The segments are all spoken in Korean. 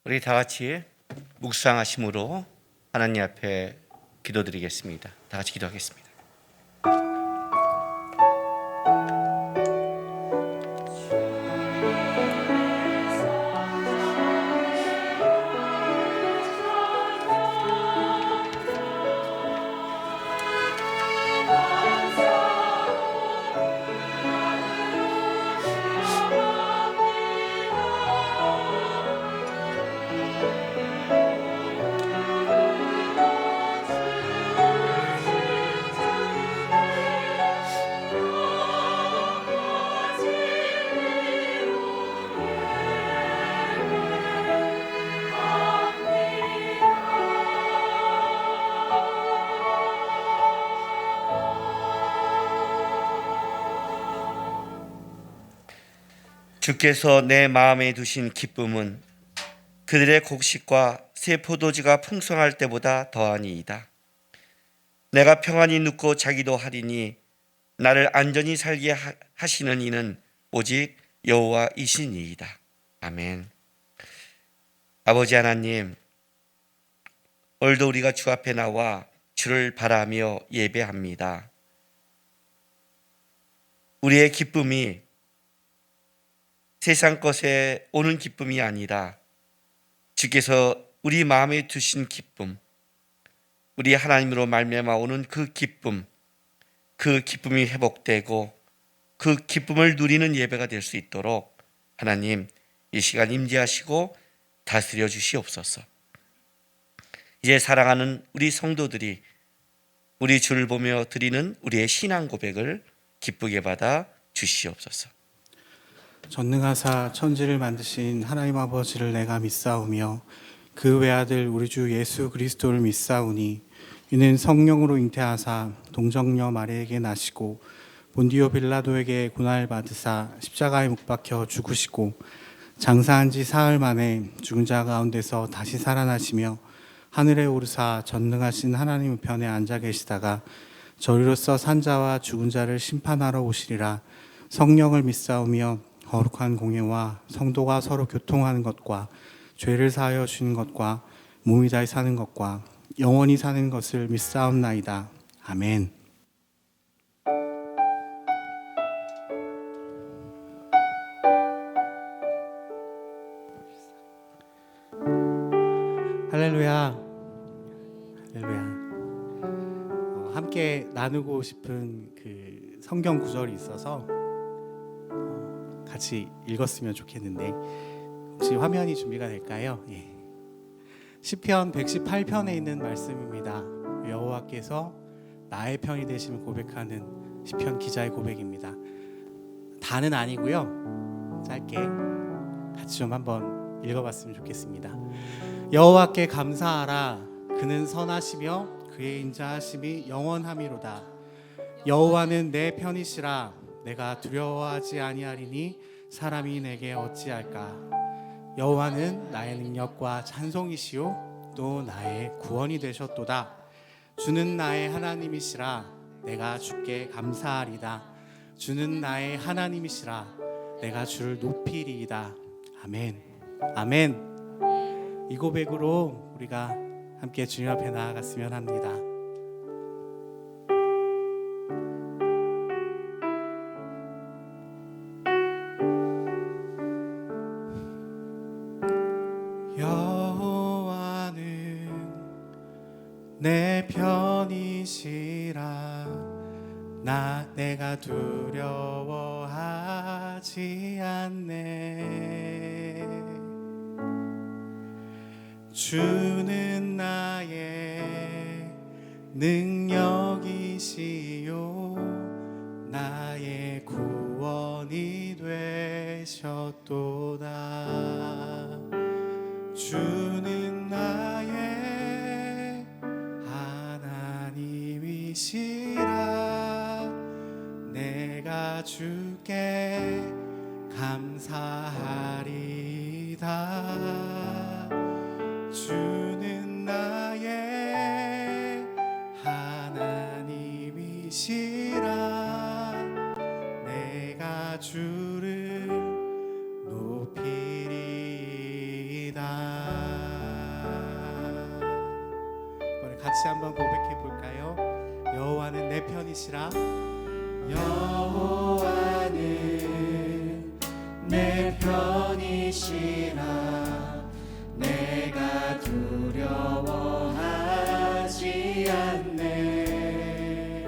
우리 다 같이 묵상하심으로 하나님 앞에 기도드리겠습니다. 다 같이 기도하겠습니다. 주께서 내 마음에 두신 기쁨은 그들의 곡식과 새 포도주가 풍성할 때보다 더하니이다. 내가 평안히 눕고 자기도 하리니 나를 안전히 살게 하시는 이는 오직 여호와이시니이다. 아멘. 아버지 하나님, 오늘도 우리가 주 앞에 나와 주를 바라며 예배합니다. 우리의 기쁨이 세상 것에 오는 기쁨이 아니라 주께서 우리 마음에 두신 기쁨, 우리 하나님으로 말미암아 오는 그 기쁨이 회복되고 그 기쁨을 누리는 예배가 될 수 있도록 하나님 이 시간 임재하시고 다스려 주시옵소서. 이제 사랑하는 우리 성도들이 우리 주를 보며 드리는 우리의 신앙 고백을 기쁘게 받아 주시옵소서. 전능하사 천지를 만드신 하나님 아버지를 내가 믿사오며 그 외아들 우리 주 예수 그리스도를 믿사오니 이는 성령으로 잉태하사 동정녀 마리에게 나시고 본디오 빌라도에게 고난을 받으사 십자가에 못 박혀 죽으시고 장사한 지 사흘 만에 죽은 자 가운데서 다시 살아나시며 하늘에 오르사 전능하신 하나님 우편에 앉아 계시다가 저리로서 산자와 죽은 자를 심판하러 오시리라. 성령을 믿사오며 거룩한 공예와 성도가 서로 교통하는 것과 죄를 사하여 주는 것과 몸이 다히 사는 것과 영원히 사는 것을 믿사옵나이다. 아멘. 할렐루야. 할렐루야. 함께 나누고 싶은 그 성경 구절이 있어서 같이 읽었으면 좋겠는데 혹시 화면이 준비가 될까요? 예. 시편 118편에 있는 말씀입니다. 여호와께서 나의 편이 되심을 고백하는 시편 기자의 고백입니다. 다는 아니고요. 짧게 같이 좀 한번 읽어봤으면 좋겠습니다. 여호와께 감사하라. 그는 선하시며 그의 인자하심이 영원함이로다. 여호와는 내 편이시라. 내가 두려워하지 아니하리니 사람이 내게 어찌할까. 여호와는 나의 능력과 찬송이시요 또 나의 구원이 되셨도다. 주는 나의 하나님이시라. 내가 주께 감사하리다. 주는 나의 하나님이시라. 내가 주를 높이리이다. 아멘. 아멘. 이 고백으로 우리가 함께 주님 앞에 나아갔으면 합니다. 내 편이시라. 내가 두려워하지 않네. 주는 나의 능력이시요 나의 구원이 되셨도다. 주는 나의 하나님이시라. 내가 주께 감사하리다. 주는 나의 하나님이시라. 내가 주를 높이리이다. 같이 한번 고백해 볼까요? 여호와는 내 편이시라. 여호와는 내 편이시라. 내가 두려워하지 않네.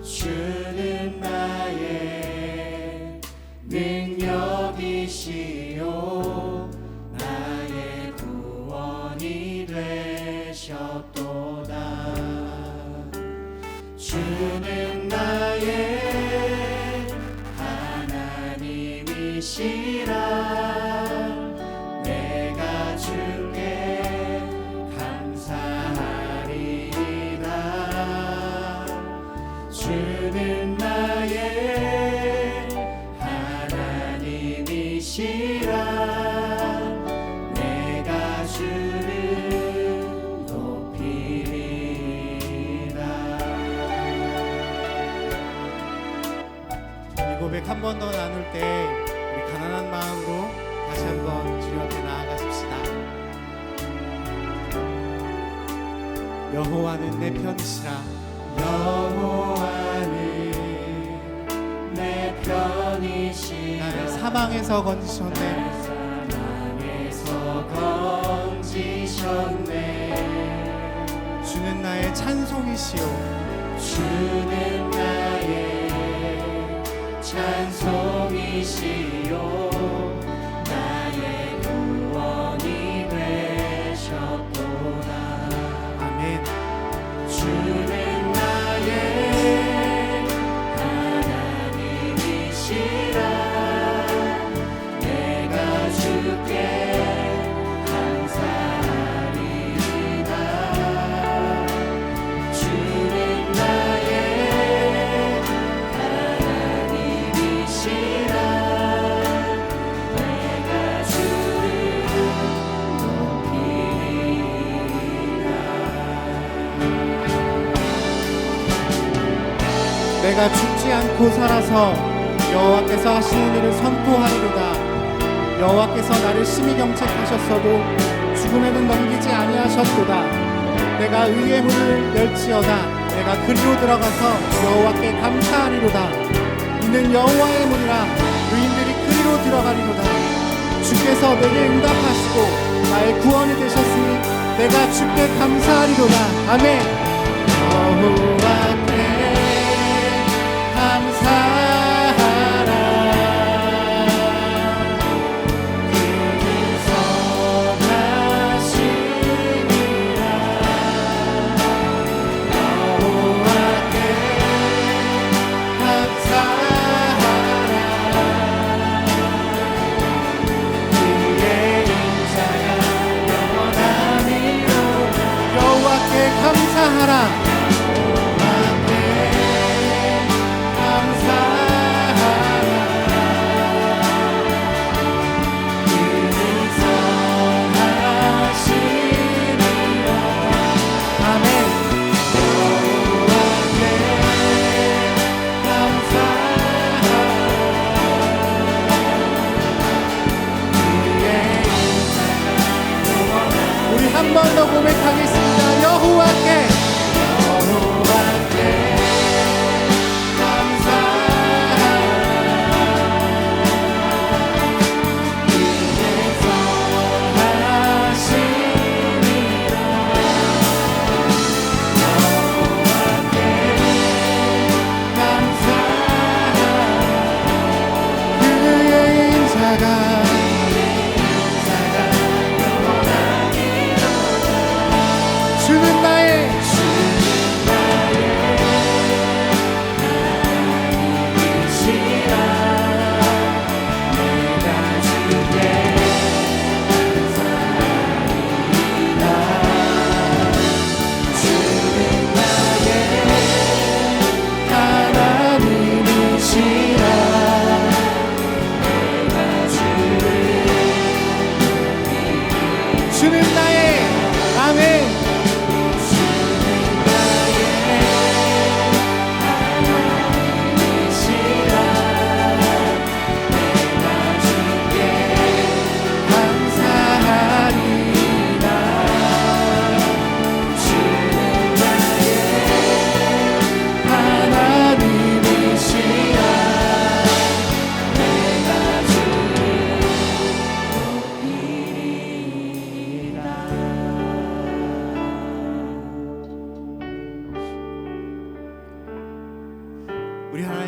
주는 나의 능력이시요 나의 구원이 되셨도다. 주는 나의 하나님이시라. 내가 주께 감사하리이다. 주는 나의 하나님이시라. 내가 주를 높이리라. 이 고백 한 번 더 나눌 때 우리 가난한 마음으로 다시 한번 주님 앞에 나아가십시다. 여호와는 내 편이시라. 여호와는 내 편이시라. 나를 사망에서 건지셨네. 사망에서 건지셨네. 주는 나의 찬송이시요 주는 나의 찬송이시요 나의 구원이 되셨도다. 아멘. 주는 나의 하나님이시라. 내가 주께 감사하리이다. 주는 나의 하나님이시라. 내가 주를 높이리라. 내가 죽지 않고 살아서 여호와께서 하시는 일을 선포하리로다. 여호와께서 나를 심히 경책하셨어도 죽음에는 넘기지 아니하셨도다. 내가 의의 문을 열지어다. 내가 그리로 들어가서 여호와께 감사하리로다. 이는 여호와의 문이라. 의인들이 그리로 들어가리로다. 주께서 내게 응답하시고 나의 구원이 되셨으니 내가 주께 감사하리로다. 아멘. 여호와께 감사하라. 그는 선하시니라. 여호와께 감사하라. 그의 인자가 영원하리로다. 여호와께 감사하라. 감사하라.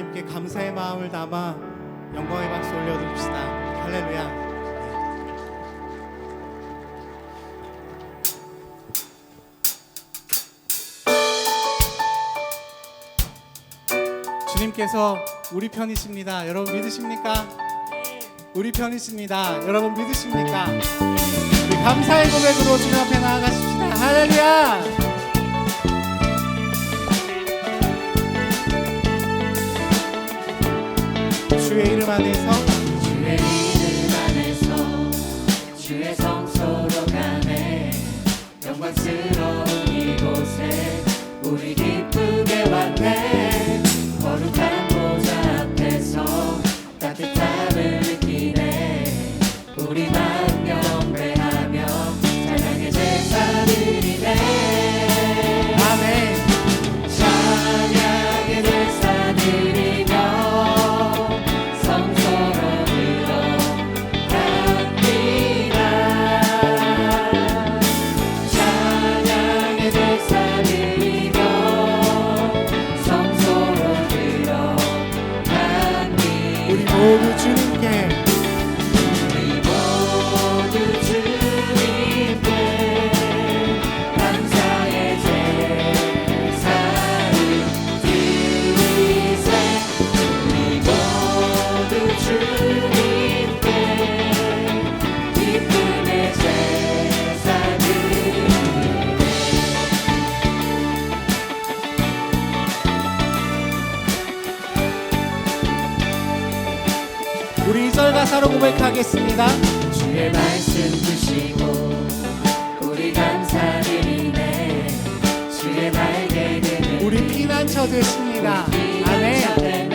하나님께 감사의 마음을 담아 영광의 박수 올려드립시다. 할렐루야. 주님께서 우리 편이십니다. 여러분 믿으십니까? 우리 편이십니다. 여러분 믿으십니까? 우리 감사의 고백으로 주님 앞에 나아가십시다. 할렐루야. 주의 이름 안에서 주의 이름 안에서 주의 성소로 가네 영광스러운 이곳에 우리 기쁘게 왔네 거룩한 보좌 앞에서 따뜻함을 느끼네 우리 마음 경배하며 찬양의 제사 드리네 아멘. 찬양의 제사 드리며 성소로 들어갑니다 찬양의 제사 드리며 성소로 들어갑니다 우리 모두 주님께 우리 모두 주님께 감사의 제사를 드리세 우리 모두 주님께 기쁨의 제사 드리세 우리 2절 가사로 고백하겠습니다. 주의 말씀 주시고 우리 감사드리네 주의 날개는 우리 피난처 되십니다. 아멘. 아멘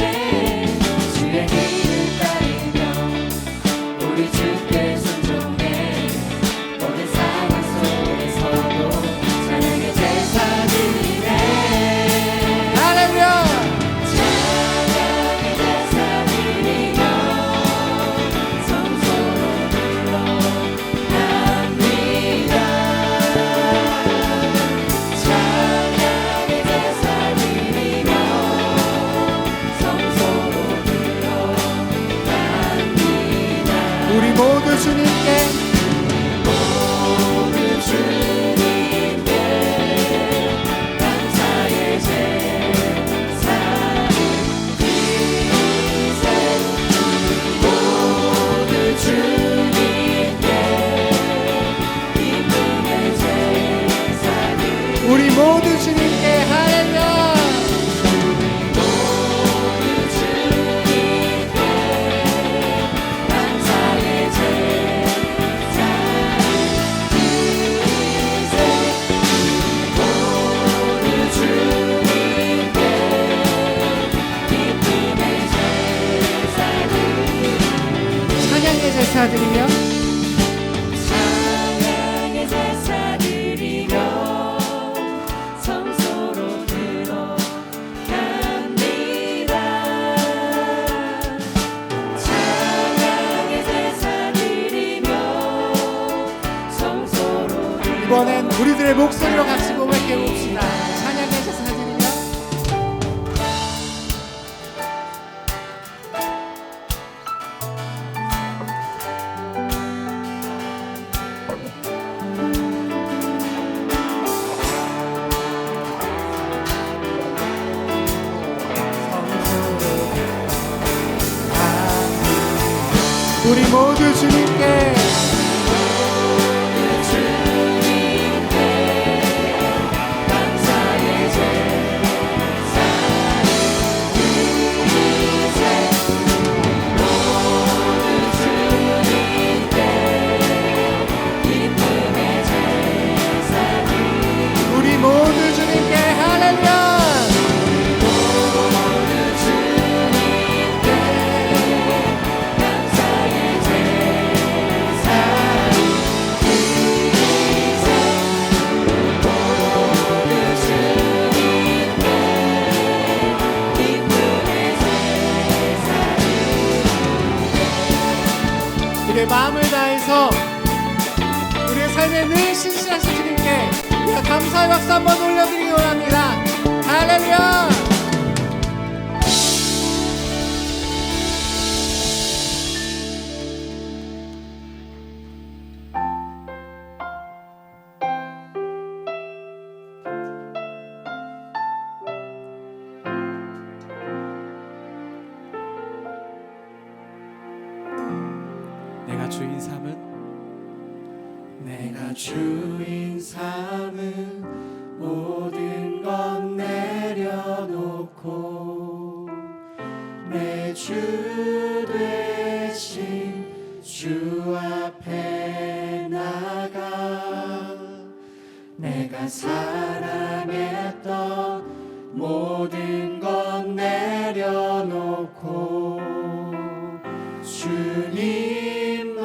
주의 길을 따르며 우리 주께 순종해 모든 상황 속에서도 찬양의 제사 드리네 할렐루야. 찬양의 제사 드리며 성소로 들어갑니다 찬양의 제사 드리며 성소로 들어갑니다 우리 모두 주님께 모두 주님께 감사의 제사를 드리세 모두 주님께 기쁨의 제사를 우리 모두 주님께 할렐루야. 모두 주님께 감사의 제사를 드리세 모두 주님께 기쁨의 제사를 찬양의 제사 드리며 찬양의 제사 드리며 성소로 들어갑니다 찬양의 제사 드리며 성소로 이번엔 우리들의 목소리로 같이 고백해 봅시다. 찬양의 제사 드리며 우리 모두 주님께 주님께 감사의 제사를 드리세 모두 주님께 기쁨의 제사를 우리 모두 주님께 할렐루야. 모두 주님께 감사의 제사를 드리세 모두 주님께 기쁨의 제사를 우리의 마음을 다해서 우리의 삶에 늘 신실하신 주님께 우리가 감사의 박수 한번 올려드리기 원합니다. 할렐루야. 주인 삼은 내가 주인 삼은 모든 것 내려놓고 내 주 되신 주 앞에 나가 내가 사랑했던 모든 것 내려놓고 주님만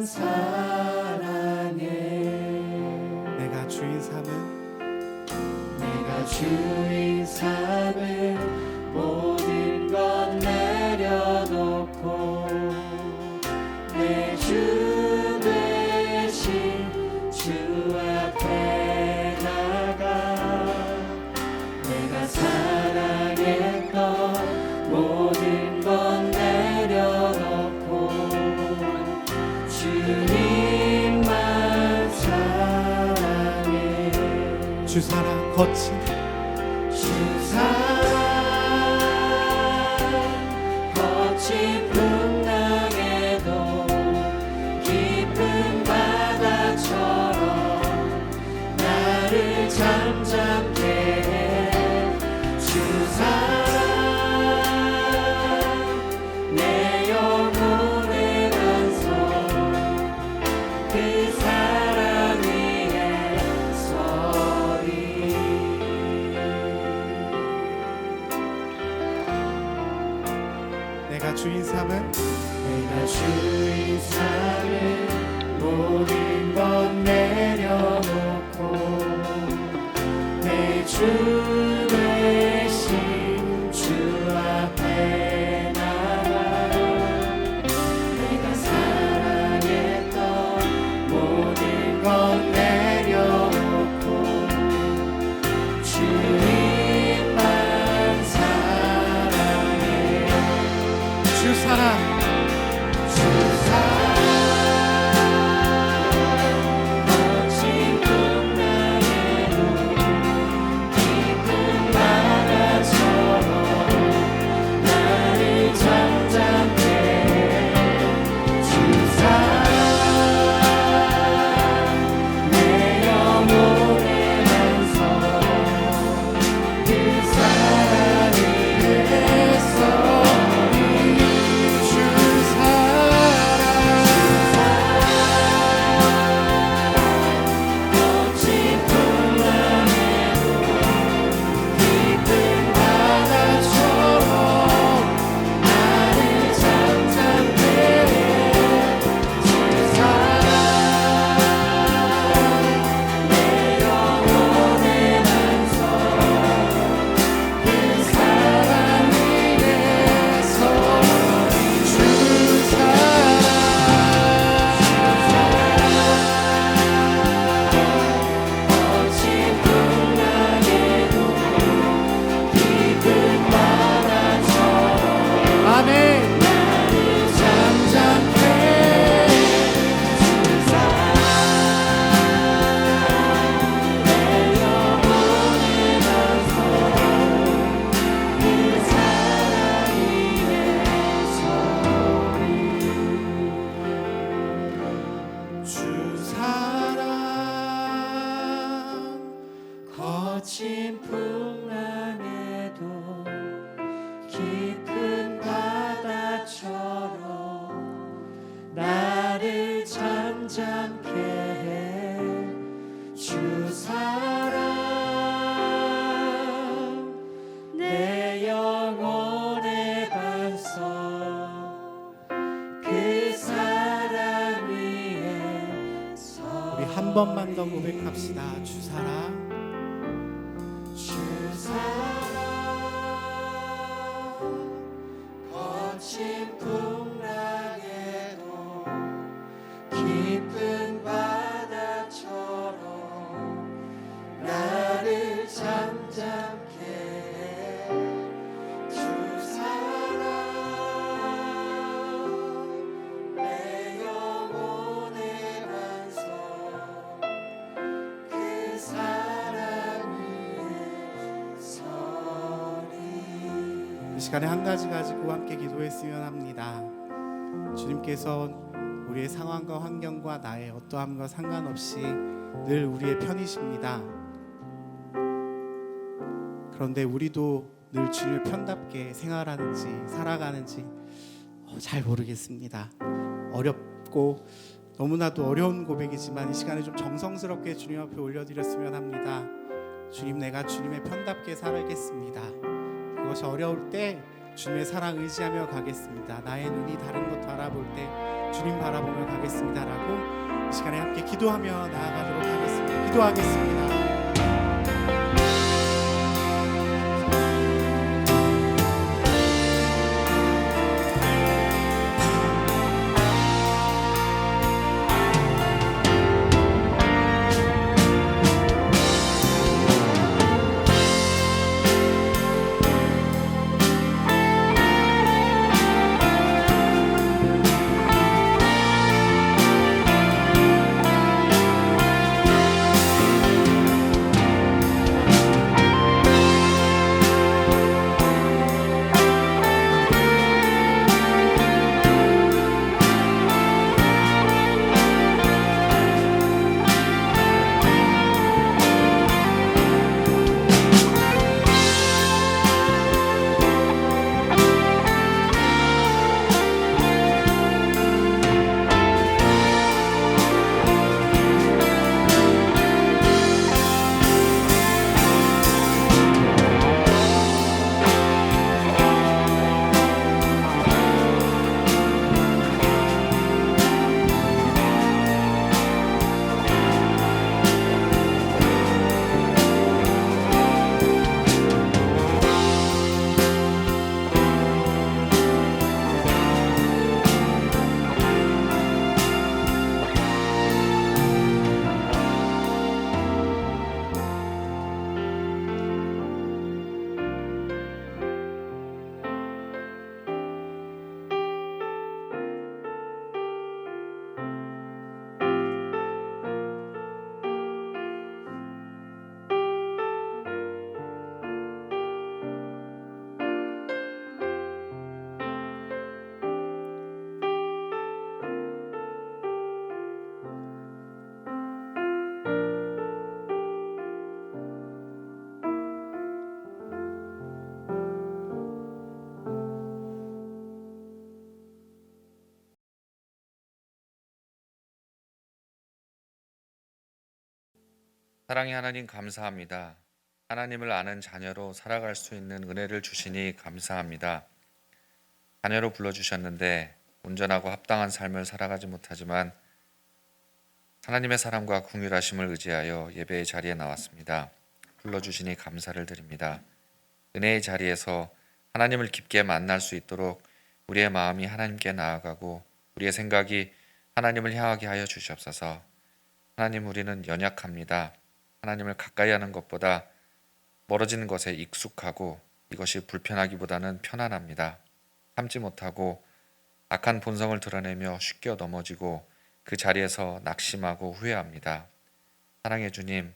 사랑해. 내가 주인 삼은 모든 것 내려놓고 내 주 되신 주 앞에 나가 내가 사랑했던 모든 것 내려놓고 주님만 사랑해. 주 사랑 거친 주 사랑 거친 풍랑에도 깊은 바다처럼 나를 잠잠케 해. 주 사랑 내 영혼의 반석 그 사랑 위에 서리. 내가 주인 삼은 모든 것 내려놓고 내 주 되신 주 앞에 나가 내가 사랑했던 모든 것 내려놓고 주님만 사랑해. 주 사랑 거친 풍랑에도 깊은 바다처럼 나를 잠잠케 해. 주 사랑 내 영혼의 반석 그 사랑 위에서 주 거친 풍랑에도 깊은 바다처럼 나를 잠잠케 해. 주 사랑 내 영혼의 반석 그 사랑 위에서 주 거친 풍랑에도 깊은 바다처럼 아멘 나를 잠잠케 주 사랑 내 영혼의 반석 그 사랑 위에서 주 사랑 거친 풍랑에도 깊은 바다처럼 나를 잠잠케 해. 주 사랑 내 영혼의 반석 그 사랑 위에서. 우리 한 번만 더 고백합시다. 주 사랑 거친 풍랑에도 깊은 바다처럼 나를 잠잠케 해. 주 사랑 내 영혼의 반석 그 사랑 위에 서리. 이 시간에 한 가지 가지고 함께 기도했으면 합니다. 주님께서 우리의 상황과 환경과 나의 어떠함과 상관없이 늘 우리의 편이십니다. 그런데 우리도 늘 주님의 편답게 생활하는지 살아가는지 잘 모르겠습니다. 어렵고 너무나도 어려운 고백이지만 이 시간에 좀 정성스럽게 주님 앞에 올려드렸으면 합니다. 주님, 내가 주님의 편답게 살겠습니다. 그것이 어려울 때 주님의 사랑 의지하며 가겠습니다. 나의 눈이 다른 것 바라볼 때 주님 바라보며 가겠습니다라고 이 시간에 함께 기도하며 나아가도록 하겠습니다. 기도하겠습니다. 사랑의 하나님 감사합니다. 하나님을 아는 자녀로 살아갈 수 있는 은혜를 주시니 감사합니다. 자녀로 불러주셨는데 온전하고 합당한 삶을 살아가지 못하지만 하나님의 사랑과 긍휼하심을 의지하여 예배의 자리에 나왔습니다. 불러주시니 감사를 드립니다. 은혜의 자리에서 하나님을 깊게 만날 수 있도록 우리의 마음이 하나님께 나아가고 우리의 생각이 하나님을 향하게 하여 주시옵소서. 하나님, 우리는 연약합니다. 하나님을 가까이 하는 것보다 멀어지는 것에 익숙하고 이것이 불편하기보다는 편안합니다. 참지 못하고 악한 본성을 드러내며 쉽게 넘어지고 그 자리에서 낙심하고 후회합니다. 사랑의 주님,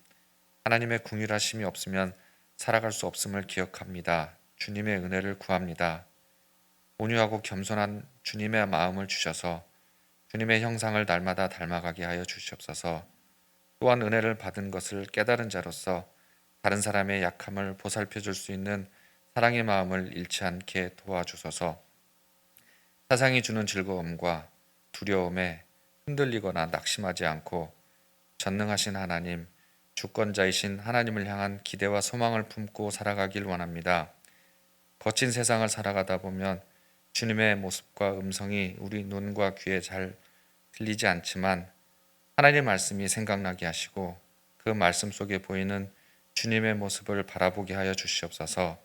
하나님의 긍휼하심이 없으면 살아갈 수 없음을 기억합니다. 주님의 은혜를 구합니다. 온유하고 겸손한 주님의 마음을 주셔서 주님의 형상을 날마다 닮아가게 하여 주시옵소서. 또한 은혜를 받은 것을 깨달은 자로서 다른 사람의 약함을 보살펴 줄 수 있는 사랑의 마음을 잃지 않게 도와주소서. 세상이 주는 즐거움과 두려움에 흔들리거나 낙심하지 않고 전능하신 하나님, 주권자이신 하나님을 향한 기대와 소망을 품고 살아가길 원합니다. 거친 세상을 살아가다 보면 주님의 모습과 음성이 우리 눈과 귀에 잘 들리지 않지만 하나님의 말씀이 생각나게 하시고 그 말씀 속에 보이는 주님의 모습을 바라보게 하여 주시옵소서.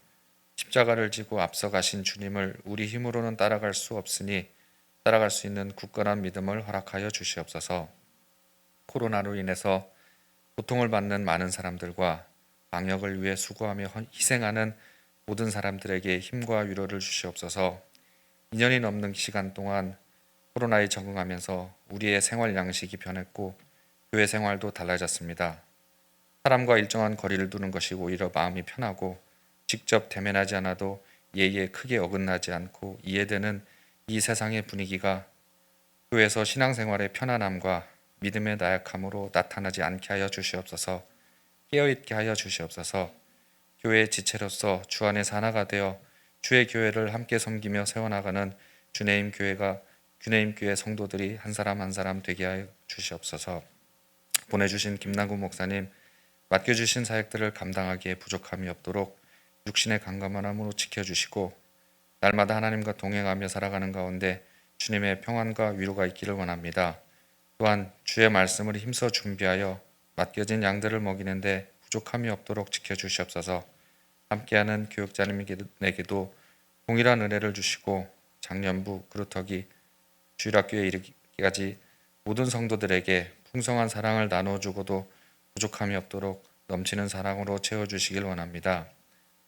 십자가를 지고 앞서가신 주님을 우리 힘으로는 따라갈 수 없으니 따라갈 수 있는 굳건한 믿음을 허락하여 주시옵소서. 코로나로 인해서 고통을 받는 많은 사람들과 방역을 위해 수고하며 희생하는 모든 사람들에게 힘과 위로를 주시옵소서. 2년이 넘는 시간 동안 코로나에 적응하면서 우리의 생활 양식이 변했고 교회 생활도 달라졌습니다. 사람과 일정한 거리를 두는 것이 오히려 마음이 편하고 직접 대면하지 않아도 예의에 크게 어긋나지 않고 이해되는 이 세상의 분위기가 교회에서 신앙생활의 편안함과 믿음의 나약함으로 나타나지 않게 하여 주시옵소서. 깨어있게 하여 주시옵소서. 교회의 지체로서 주 안에서 하나가 되어 주의 교회를 함께 섬기며 세워나가는 주네임 교회 성도들이 한 사람 한 사람 되게 하여 주시옵소서. 보내주신 김남구 목사님, 맡겨주신 사역들을 감당하기에 부족함이 없도록 육신의 강건함으로 지켜주시고 날마다 하나님과 동행하며 살아가는 가운데 주님의 평안과 위로가 있기를 원합니다. 또한 주의 말씀을 힘써 준비하여 맡겨진 양들을 먹이는데 부족함이 없도록 지켜주시옵소서. 함께하는 교육자님에게도 동일한 은혜를 주시고 작년부 그루터기 주일학교에 이르기까지 모든 성도들에게 풍성한 사랑을 나누어주고도 부족함이 없도록 넘치는 사랑으로 채워주시길 원합니다.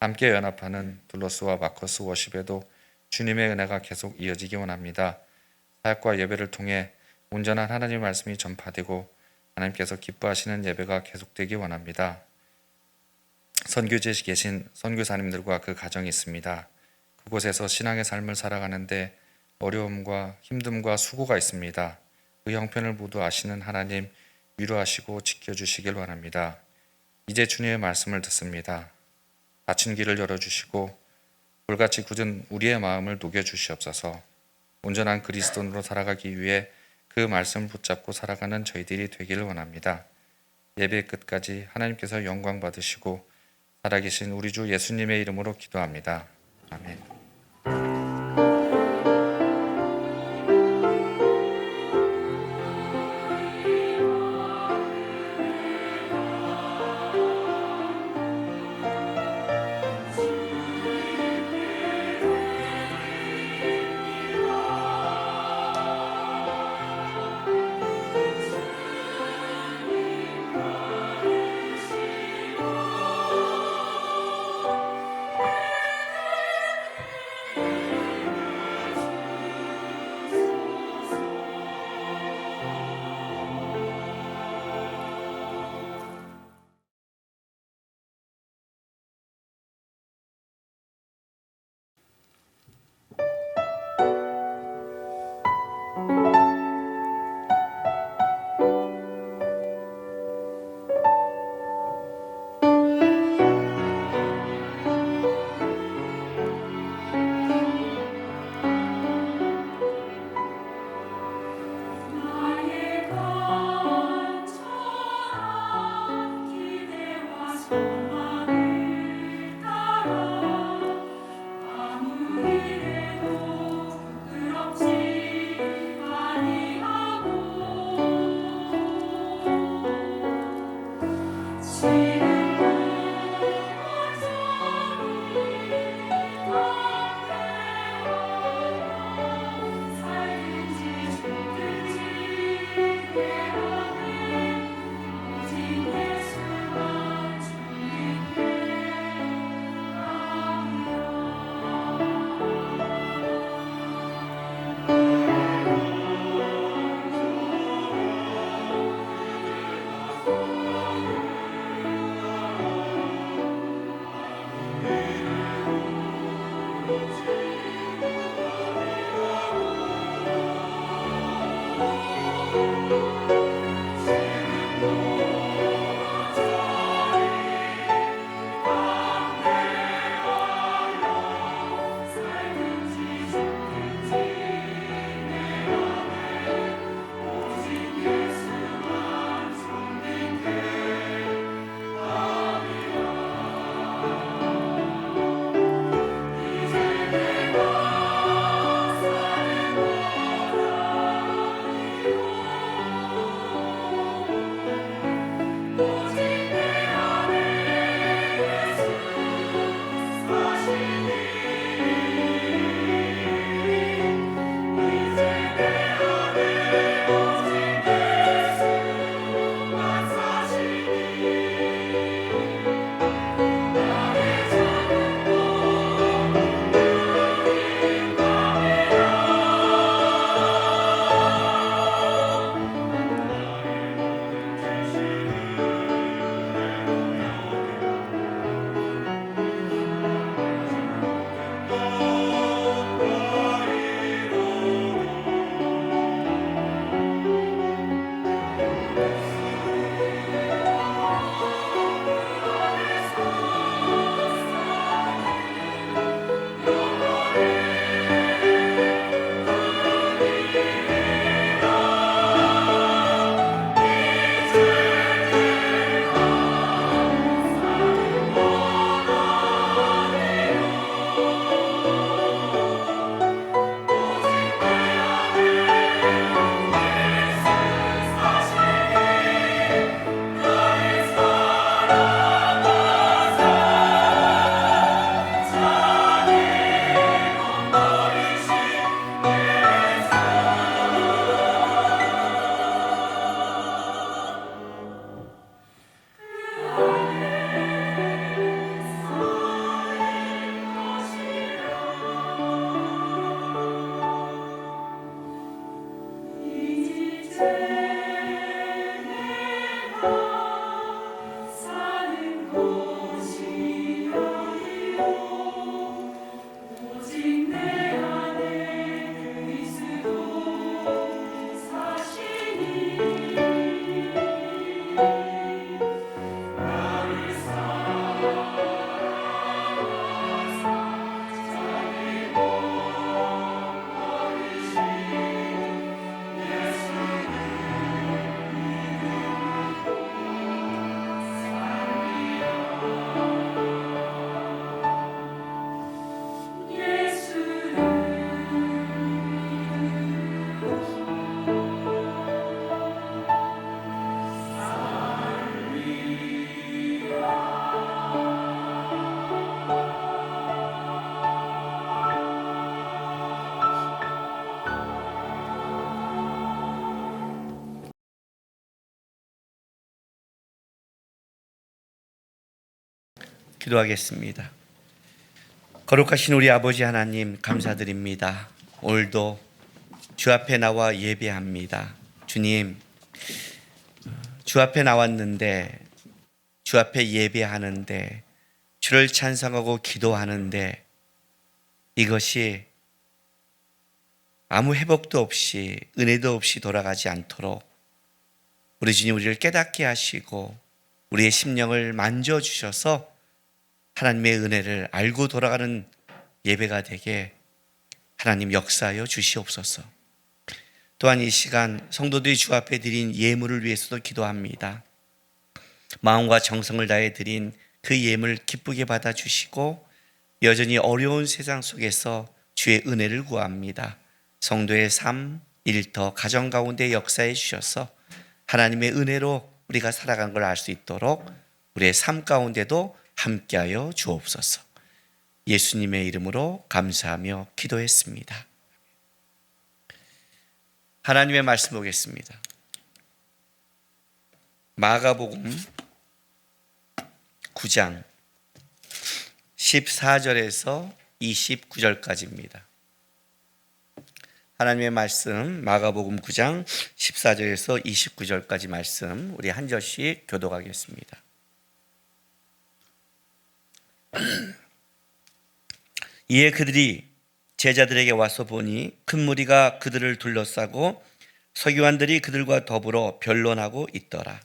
함께 연합하는 둘러스와 마커스 워십에도 주님의 은혜가 계속 이어지기 원합니다. 사역과 예배를 통해 온전한 하나님의 말씀이 전파되고 하나님께서 기뻐하시는 예배가 계속되기 원합니다. 선교지에 계신 선교사님들과 그 가정이 있습니다. 그곳에서 신앙의 삶을 살아가는데 어려움과 힘듦과 수고가 있습니다. 그 형편을 모두 아시는 하나님 위로하시고 지켜주시길 원합니다. 이제 주님의 말씀을 듣습니다. 닫힌 길을 열어주시고 돌같이 굳은 우리의 마음을 녹여주시옵소서. 온전한 그리스도인으로 살아가기 위해 그 말씀을 붙잡고 살아가는 저희들이 되기를 원합니다. 예배 끝까지 하나님께서 영광 받으시고 살아계신 우리 주 예수님의 이름으로 기도합니다. 아멘. 기도하겠습니다. 거룩하신 우리 아버지 하나님 감사드립니다. 오늘도 주 앞에 나와 예배합니다. 주님, 주 앞에 나왔는데, 주 앞에 예배하는데, 주를 찬송하고 기도하는데 이것이 아무 회복도 없이 은혜도 없이 돌아가지 않도록 우리 주님 우리를 깨닫게 하시고 우리의 심령을 만져주셔서 하나님의 은혜를 알고 돌아가는 예배가 되게 하나님 역사하여 주시옵소서. 또한 이 시간 성도들이 주 앞에 드린 예물을 위해서도 기도합니다. 마음과 정성을 다해 드린 그 예물 기쁘게 받아주시고 여전히 어려운 세상 속에서 주의 은혜를 구합니다. 성도의 삶, 일터, 가정 가운데 역사해 주셔서 하나님의 은혜로 우리가 살아간 걸 알 수 있도록 우리의 삶 가운데도 함께하여 주옵소서. 예수님의 이름으로 감사하며 기도했습니다. 하나님의 말씀 보겠습니다. 마가복음 9장 14절에서 29절까지입니다. 하나님의 말씀 마가복음 9장 14절에서 29절까지 말씀 우리 한 절씩 교독하겠습니다. 이에 그들이 제자들에게 와서 보니 큰 무리가 그들을 둘러싸고 서기관들이 그들과 더불어 변론하고 있더라.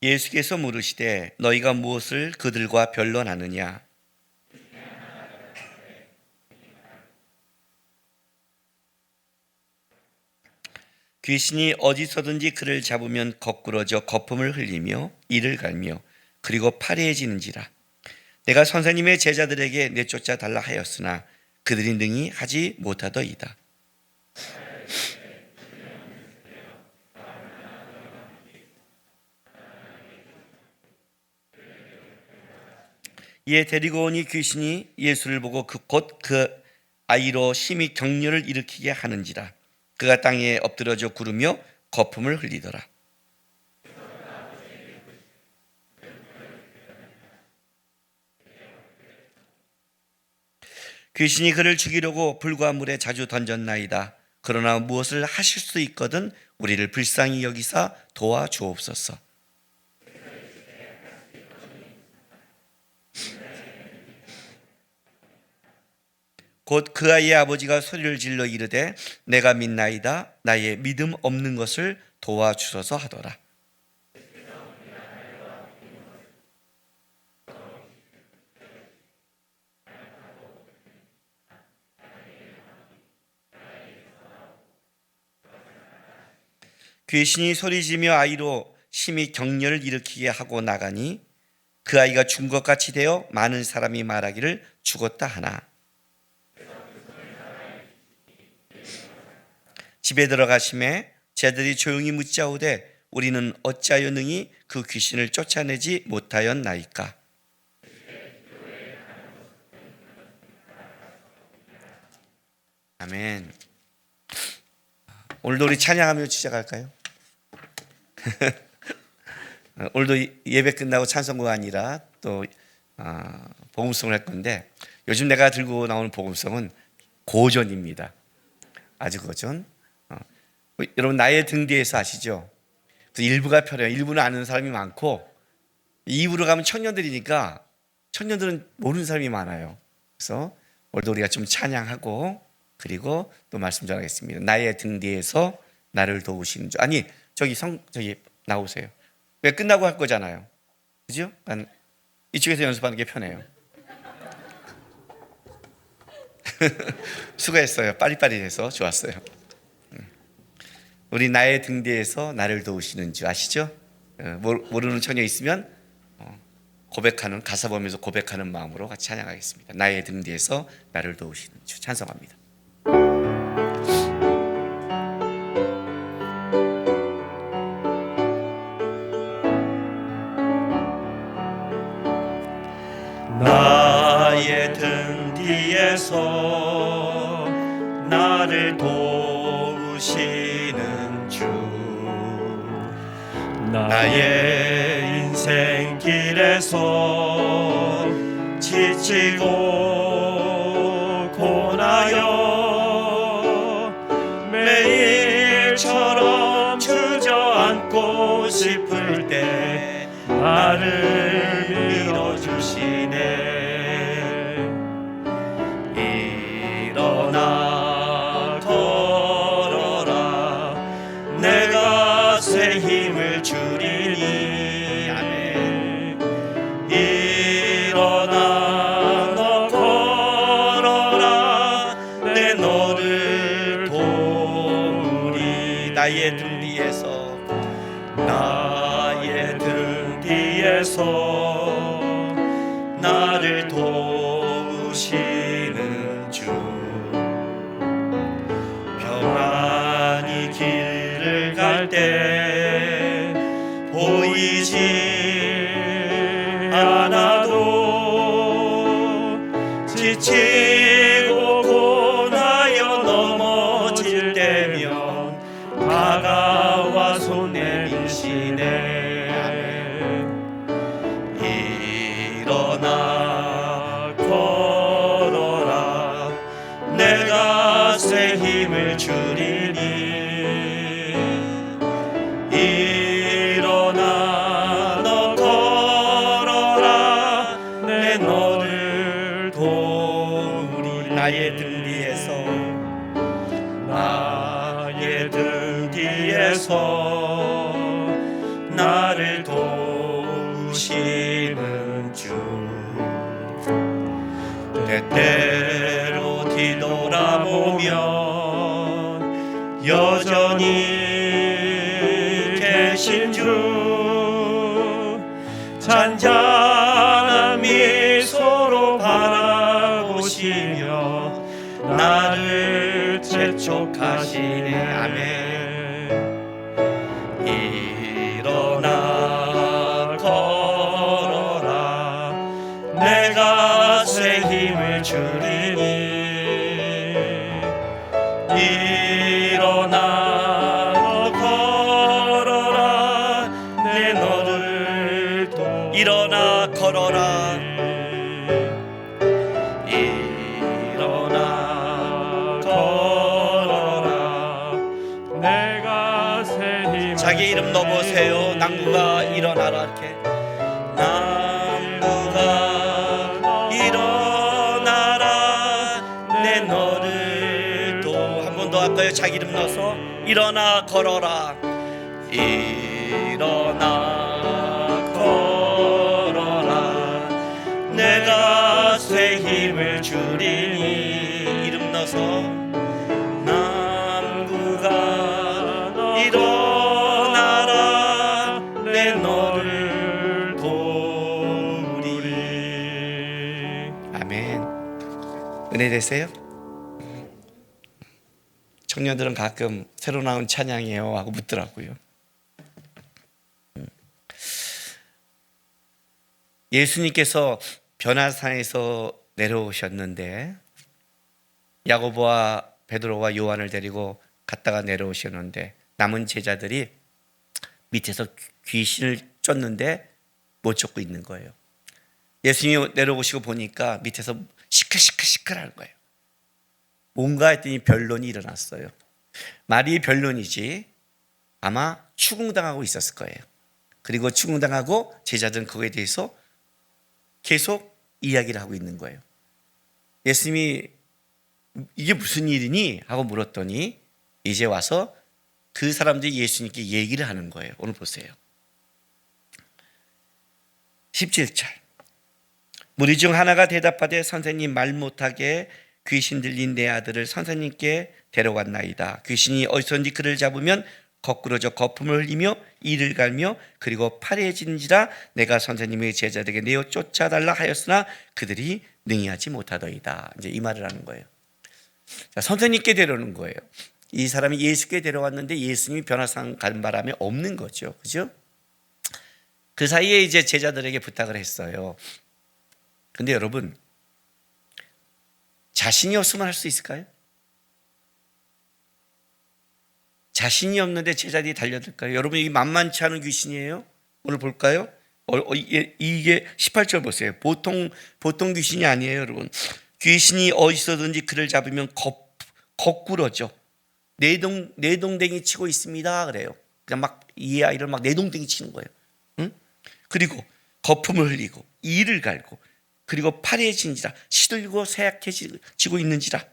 예수께서 물으시되 너희가 무엇을 그들과 변론하느냐? 귀신이 어디서든지 그를 잡으면 거꾸러져 거품을 흘리며 이를 갈며 그리고 파래해지는지라. 내가 선생님의 제자들에게 내쫓아 달라 하였으나 그들이 능히 하지 못하더이다. 이에 데리고 오니 귀신이 예수를 보고 곧 그 아이로 심히 격려를 일으키게 하는지라. 그가 땅에 엎드러져 구르며 거품을 흘리더라. 귀신이 그를 죽이려고 불과 물에 자주 던졌나이다. 그러나 무엇을 하실 수 있거든 우리를 불쌍히 여기사 도와주옵소서. 곧 그 아이의 아버지가 소리를 질러 이르되 내가 믿나이다. 나의 믿음 없는 것을 도와주소서 하더라. 귀신이 소리지며 아이로 심히 격려를 일으키게 하고 나가니 그 아이가 죽은 것 같이 되어 많은 사람이 말하기를 죽었다 하나. 집에 들어가심에 제자들이 조용히 묻자오되 우리는 어찌하여 능히 그 귀신을 쫓아내지 못하였나이까? 아멘. 오늘도 우리 찬양하며 시작할까요? 오늘도 예배 끝나고 찬송가 아니라 또 복음송을 할 건데 요즘 내가 들고 나오는 복음송은 고전입니다. 아주 고전. 여러분 나의 등 뒤에서 아시죠? 일부가 편해요. 일부는 아는 사람이 많고 2부로 가면 청년들이니까 청년들은 모르는 사람이 많아요. 그래서 오늘도 우리가 좀 찬양하고 그리고 또 말씀 전하겠습니다. 나의 등 뒤에서 나를 도우시는 주. 아니 저기 나오세요. 왜 끝나고 할 거잖아요. 그죠? 이쪽에서 연습하는 게 편해요. 수고했어요. 빠리빠리해서 좋았어요. 우리 나의 등 뒤에서 나를 도우시는 주 아시죠? 모르는 처녀 있으면 고백하는 가사 보면서 고백하는 마음으로 같이 찬양하겠습니다. 나의 등 뒤에서 나를 도우시는 주 찬송합니다. 나의 등 뒤에서 나를 도우시는 주 나의 인생길에서 지치고 고나여 매일처럼 주저앉고 싶을 때 나를 밀어주시네. 일어나 걸어라 내가 새 힘을 주리니. 아멘. 일어나 너 걸어라 내 너를 도우리. 나의 등 뒤에서 나의 등 뒤에서 나를 도우시는 주. 평안히 길을 갈 때 보이지 않아도 지치고 고나여 넘어질 때면 다가와 손 내미시네. 일어나 걸어라 내가 새 힘을 주리니. 일어나 너 걸어라 내 너를 도우리. 나의 등 뒤에서 나의 등 뒤에서 나를 도우시는 주. 때때로 뒤돌아보면 여전히 계신 주. 잔잔한 미소로 바라보시며 나를 재촉하시네. 아멘. 일어나 걸어라 내가 새 힘을 주리니. 일어나 너 걸어라 내 너를 일어나 걸어라. 일어나 걸어라 내가 새 힘을 자기 이름 넣어보세요. 남구가 일어나라. 이렇게 남구가 일어나라 내 너를 도. 한 번 더 할까요? 자기 이름 넣어서 일어나 걸어라. 일어나 걸어라 내가 새 힘을 주리니. 이름 넣어서 남구가 일어나라 내 너를 도우리. 아멘. 은혜 되세요? 청년들은 가끔 새로 나온 찬양이에요 하고 묻더라고요. 예수님께서 변화산에서 내려오셨는데 야고보와 베드로와 요한을 데리고 갔다가 내려오셨는데 남은 제자들이 밑에서 귀신을 쫓는데 못 쫓고 있는 거예요. 예수님이 내려오시고 보니까 밑에서 시끌시끌시끌하는 거예요. 뭔가 했더니 변론이 일어났어요. 말이 변론이지 아마 추궁당하고 있었을 거예요. 그리고 추궁당하고 제자들은 그거에 대해서 계속 이야기를 하고 있는 거예요. 예수님이 이게 무슨 일이니? 하고 물었더니 이제 와서 그 사람들이 예수님께 얘기를 하는 거예요. 오늘 보세요. 17절 무리 중 하나가 대답하되 선생님 말 못하게 귀신 들린 내 아들을 선생님께 데려왔나이다. 귀신이 어디서든지 그를 잡으면 거꾸러져 거품을 흘리며 이를 갈며 그리고 파래진지라 내가 선생님의 제자들에게 내어 쫓아달라 하였으나 그들이 능히하지 못하더이다. 이제 이 말을 하는 거예요. 자, 선생님께 데려오는 거예요. 이 사람이 예수께 데려왔는데 예수님이 변화산 가는 바람에 없는 거죠. 그죠? 그 사이에 이제 제자들에게 부탁을 했어요. 근데 여러분 자신이 없으면 할 수 있을까요? 자신이 없는데 제자들이 달려들까요? 여러분, 이게 만만치 않은 귀신이에요. 오늘 볼까요? 이게 18절 보세요. 보통 귀신이 아니에요, 여러분. 귀신이 어디서든지 그를 잡으면 거꾸러져. 내동댕이 치고 있습니다. 그래요. 그냥 막 이 아이를 막 내동댕이 치는 거예요. 응? 그리고 거품을 흘리고 이를 갈고 그리고 파래진지라 시들고 쇠약해지고 있는지라.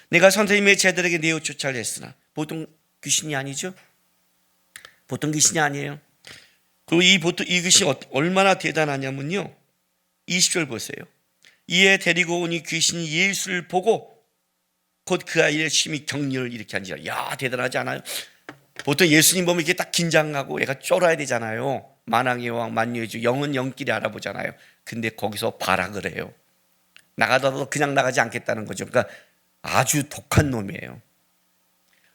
내가 선생님의 제자들에게 내어 조찰을 했으나. 보통 귀신이 아니죠. 보통 귀신이 아니에요. 그리고 이 귀신이 얼마나 대단하냐면요, 20절 보세요. 이에 데리고 온 이 귀신이 예수를 보고 곧 그 아이의 심히 격려를 일으켜 한지라. 야, 대단하지 않아요? 보통 예수님 보면 이렇게 딱 긴장하고 애가 쫄아야 되잖아요. 만왕의 왕 만유의 주 영은 영끼리 알아보잖아요. 근데 거기서 발악을 해요. 나가더라도 그냥 나가지 않겠다는 거죠. 그러니까 아주 독한 놈이에요.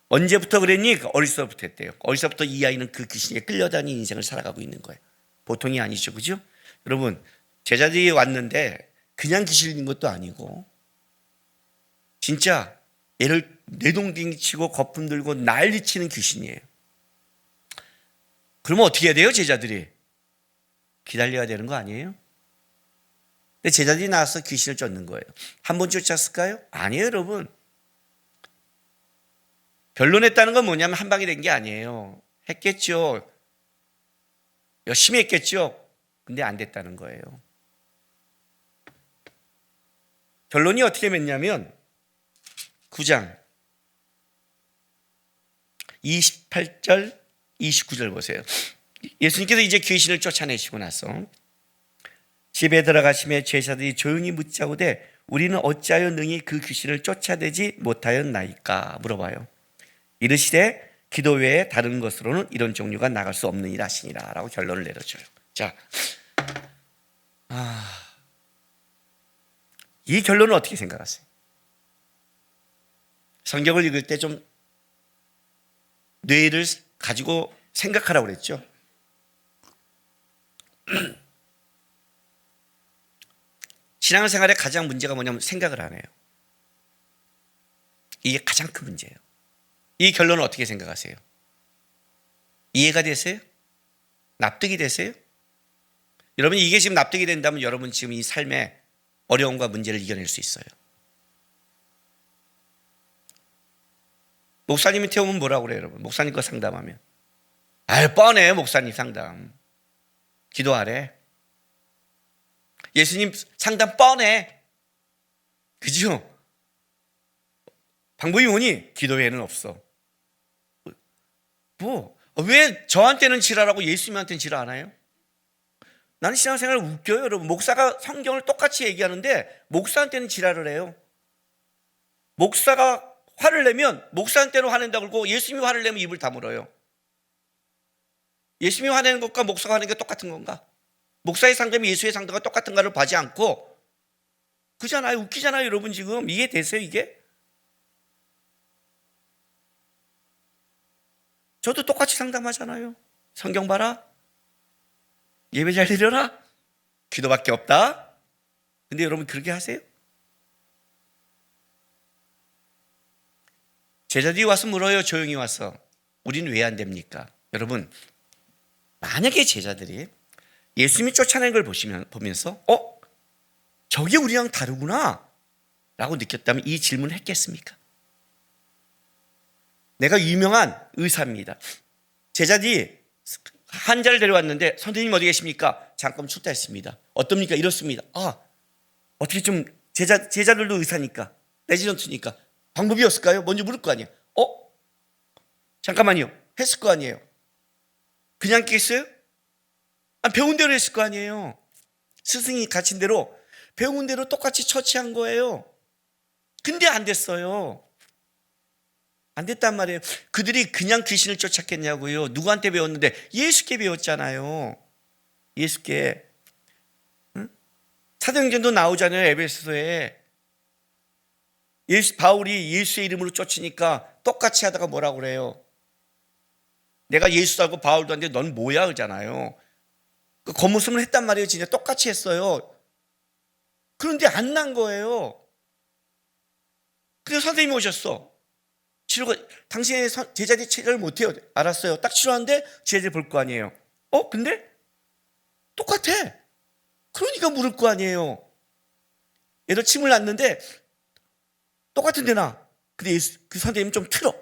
언제부터 그랬니? 어릴 때부터 했대요. 어릴 때부터 이 아이는 그 귀신에 끌려다니는 인생을 살아가고 있는 거예요. 보통이 아니죠, 그죠? 여러분, 제자들이 왔는데 그냥 귀신인 것도 아니고 진짜 얘를 내동댕이 치고 거품 들고 난리치는 귀신이에요. 그러면 어떻게 해야 돼요, 제자들이? 기다려야 되는 거 아니에요? 근데 제자들이 나와서 귀신을 쫓는 거예요. 한 번 쫓았을까요? 아니에요, 여러분. 변론했다는 건 뭐냐면 한 방에 된 게 아니에요. 했겠죠. 열심히 했겠죠. 근데 안 됐다는 거예요. 결론이 어떻게 맺냐면 9장 28절 29절 보세요. 예수님께서 이제 귀신을 쫓아내시고 나서 집에 들어가시며 제자들이 조용히 묻자오되 우리는 어찌하여 능히 그 귀신을 쫓아내지 못하였나이까 물어봐요. 이르시되 기도 외에 다른 것으로는 이런 종류가 나갈 수 없느니라 하시니라 라고 결론을 내려줘요. 자, 이 결론은 어떻게 생각하세요? 성경을 읽을 때 좀 뇌를 가지고 생각하라고 그랬죠. 신앙생활에 가장 문제가 뭐냐면 생각을 안 해요. 이게 가장 큰 문제예요. 이 결론은 어떻게 생각하세요? 이해가 되세요? 납득이 되세요? 여러분, 이게 지금 납득이 된다면 여러분 지금 이 삶의 어려움과 문제를 이겨낼 수 있어요. 목사님한테 오면 뭐라고 그래요, 여러분? 목사님과 상담하면 아유, 뻔해, 목사님 상담 기도하래. 예수님 상담 뻔해, 그죠? 방법이 뭐니? 기도 외에는 없어. 왜 저한테는 지랄하고 예수님한테는 지랄 안 해요? 나는 신앙생활 웃겨요, 여러분. 목사가 성경을 똑같이 얘기하는데 목사한테는 지랄을 해요. 목사가 화를 내면 목사한테는 화낸다고 그러고 예수님이 화를 내면 입을 다물어요. 예수님이 화내는 것과 목사가 화내는 게 똑같은 건가? 목사의 상담이 예수의 상담과 똑같은가를 봐지 않고, 그잖아요. 웃기잖아요, 여러분. 지금 이해되세요, 이게? 저도 똑같이 상담하잖아요. 성경 봐라, 예배 잘 드려라, 기도밖에 없다. 근데 여러분 그렇게 하세요? 제자들이 와서 물어요. 조용히 와서. 우리는 왜 안 됩니까? 여러분, 만약에 제자들이 예수님이 쫓아낸 걸 보면서 저게 우리랑 다르구나 라고 느꼈다면 이 질문을 했겠습니까? 내가 유명한 의사입니다. 제자들이 환자를 데려왔는데 선생님 어디 계십니까? 잠깐 출타했습니다. 어떻습니까? 이렇습니다. 어떻게 좀 제자들도 의사니까, 레지던트니까 방법이 없을까요? 먼저 물을 거 아니에요. 잠깐만요. 했을 거 아니에요. 그냥 깼어요? 배운 대로 했을 거 아니에요. 스승이 가르친 대로, 배운 대로 똑같이 처치한 거예요. 근데 안 됐어요. 안 됐단 말이에요. 그들이 그냥 귀신을 쫓았겠냐고요. 누구한테 배웠는데? 예수께 배웠잖아요. 예수께. 응? 사도행전도 나오잖아요, 에베소서에. 바울이 예수의 이름으로 쫓으니까 똑같이 하다가 뭐라고 그래요? 내가 예수도 알고 바울도 하는데 넌 뭐야? 그러잖아요. 그 겉모습을 했단 말이에요. 진짜 똑같이 했어요. 그런데 안 난 거예요. 그래서 선생님이 오셨어. 당신의 제자들이 체를 못해요. 알았어요. 딱 치료하는데 제자들이 볼 거 아니에요. 근데 똑같아. 그러니까 물을 거 아니에요. 얘도 침을 놨는데 똑같은데 나. 근데 그 선생님 좀 틀어.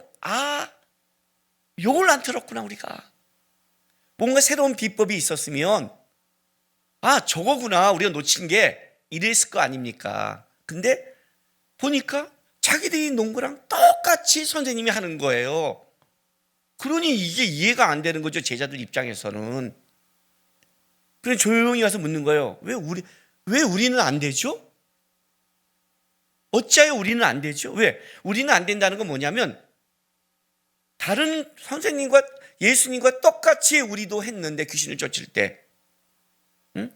요걸 안 틀었구나 우리가. 뭔가 새로운 비법이 있었으면 저거구나 우리가 놓친 게 이랬을 거 아닙니까? 근데 보니까 자기들이 놓은 거랑 똑같이 선생님이 하는 거예요. 그러니 이게 이해가 안 되는 거죠. 제자들 입장에서는. 그래서 조용히 와서 묻는 거예요. 왜 우리는 안 되죠? 어찌하여 우리는 안 되죠? 왜? 우리는 안 된다는 건 뭐냐면 다른 선생님과 예수님과 똑같이 우리도 했는데 귀신을 쫓을 때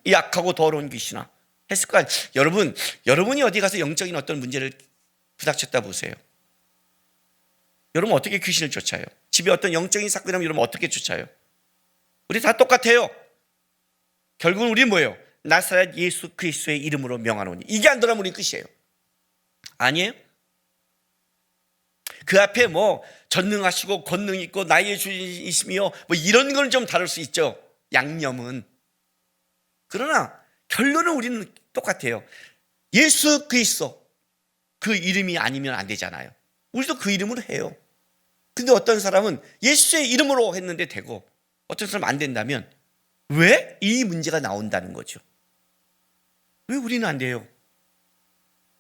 이 악하고 더러운 귀신아 했을 거 아니에요. 여러분이 어디 가서 영적인 어떤 문제를 부닥쳤다 보세요. 여러분 어떻게 귀신을 쫓아요? 집에 어떤 영적인 사건이 나면 여러분 어떻게 쫓아요? 우리 다 똑같아요. 결국은 우리 뭐예요? 나사렛 예수 그리스도의 이름으로 명하노니. 이게 안 들어가면 우리 끝이에요. 아니에요? 그 앞에 뭐 전능하시고 권능 있고 나의 주이시며 뭐 이런 건 좀 다를 수 있죠. 양념은. 그러나 결론은 우리는 똑같아요. 예수 그리스도 그 이름이 아니면 안 되잖아요. 우리도 그 이름으로 해요. 근데 어떤 사람은 예수의 이름으로 했는데 되고 어떤 사람은 안 된다면 왜? 이 문제가 나온다는 거죠. 왜 우리는 안 돼요?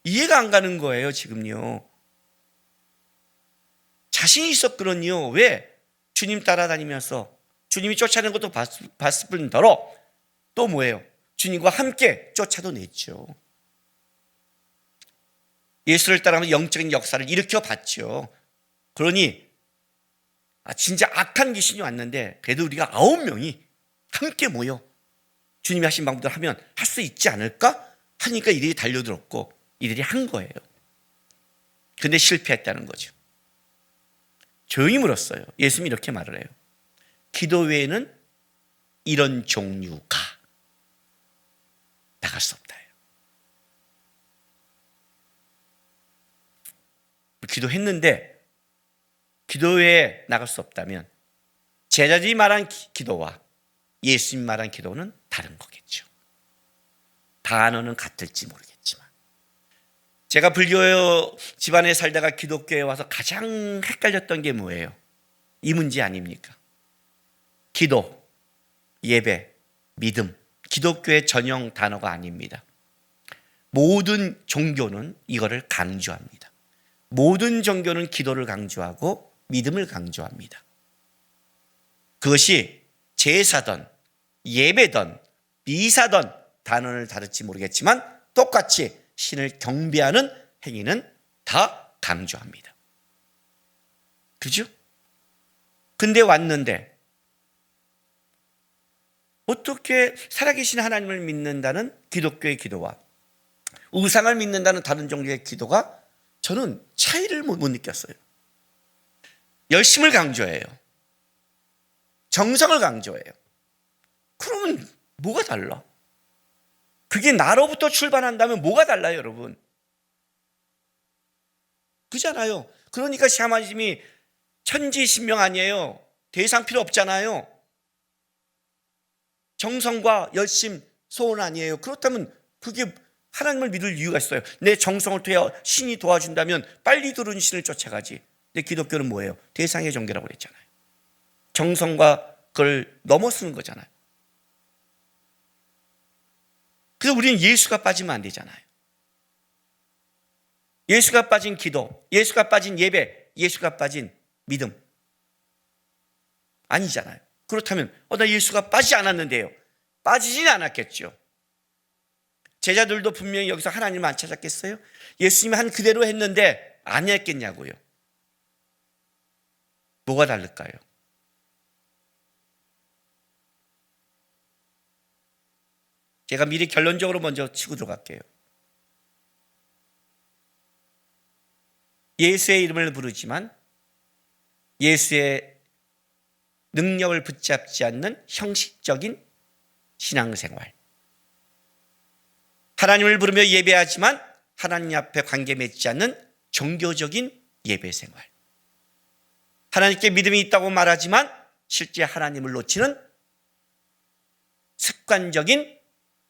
이해가 안 가는 거예요 지금요. 자신이 있었거든요. 왜? 주님 따라다니면서 주님이 쫓아내는 것도 봤을 뿐더러 또 뭐예요? 주님과 함께 쫓아도 냈죠. 예수를 따라가면서 영적인 역사를 일으켜 봤죠. 그러니 진짜 악한 귀신이 왔는데 그래도 우리가 9명이 함께 모여 주님이 하신 방법대로 하면 할 수 있지 않을까? 하니까 이들이 달려들었고 이들이 한 거예요. 근데 실패했다는 거죠. 조용히 물었어요. 예수님이 이렇게 말을 해요. 기도 외에는 이런 종류가 나갈 수 없다. 기도했는데 기도 외에 나갈 수 없다면 제자들이 말한 기도와 예수님 말한 기도는 다른 거겠죠. 단어는 같을지 모르겠지만 제가 불교 집안에 살다가 기독교에 와서 가장 헷갈렸던 게 뭐예요? 이 문제 아닙니까? 기도, 예배, 믿음, 기독교의 전용 단어가 아닙니다. 모든 종교는 이거를 강조합니다. 모든 종교는 기도를 강조하고 믿음을 강조합니다. 그것이 제사든 예배든 미사든 단어를 다를지 모르겠지만 똑같이 신을 경배하는 행위는 다 강조합니다. 그죠? 근데 왔는데 어떻게 살아계신 하나님을 믿는다는 기독교의 기도와 우상을 믿는다는 다른 종교의 기도가 저는 차이를 못 느꼈어요. 열심을 강조해요. 정성을 강조해요. 그러면 뭐가 달라? 그게 나로부터 출발한다면 뭐가 달라요, 여러분? 그잖아요. 그러니까 샤머니즘이 천지신명 아니에요. 대상 필요 없잖아요. 정성과 열심, 소원 아니에요. 그렇다면 그게 하나님을 믿을 이유가 있어요. 내 정성을 통해 신이 도와준다면 빨리 들어오는 신을 쫓아가지. 근데 기독교는 뭐예요? 대상의 종교라고 그랬잖아요. 정성과 그걸 넘어서는 거잖아요. 그래서 우리는 예수가 빠지면 안 되잖아요. 예수가 빠진 기도, 예수가 빠진 예배, 예수가 빠진 믿음 아니잖아요. 그렇다면 나 예수가 빠지지 않았는데요. 빠지지는 않았겠죠. 제자들도 분명히 여기서 하나님을 안 찾았겠어요? 예수님이 한 그대로 했는데 안 했겠냐고요. 뭐가 다를까요? 제가 미리 결론적으로 먼저 치고 들어갈게요. 예수의 이름을 부르지만 예수의 능력을 붙잡지 않는 형식적인 신앙생활. 하나님을 부르며 예배하지만 하나님 앞에 관계 맺지 않는 종교적인 예배생활. 하나님께 믿음이 있다고 말하지만 실제 하나님을 놓치는 습관적인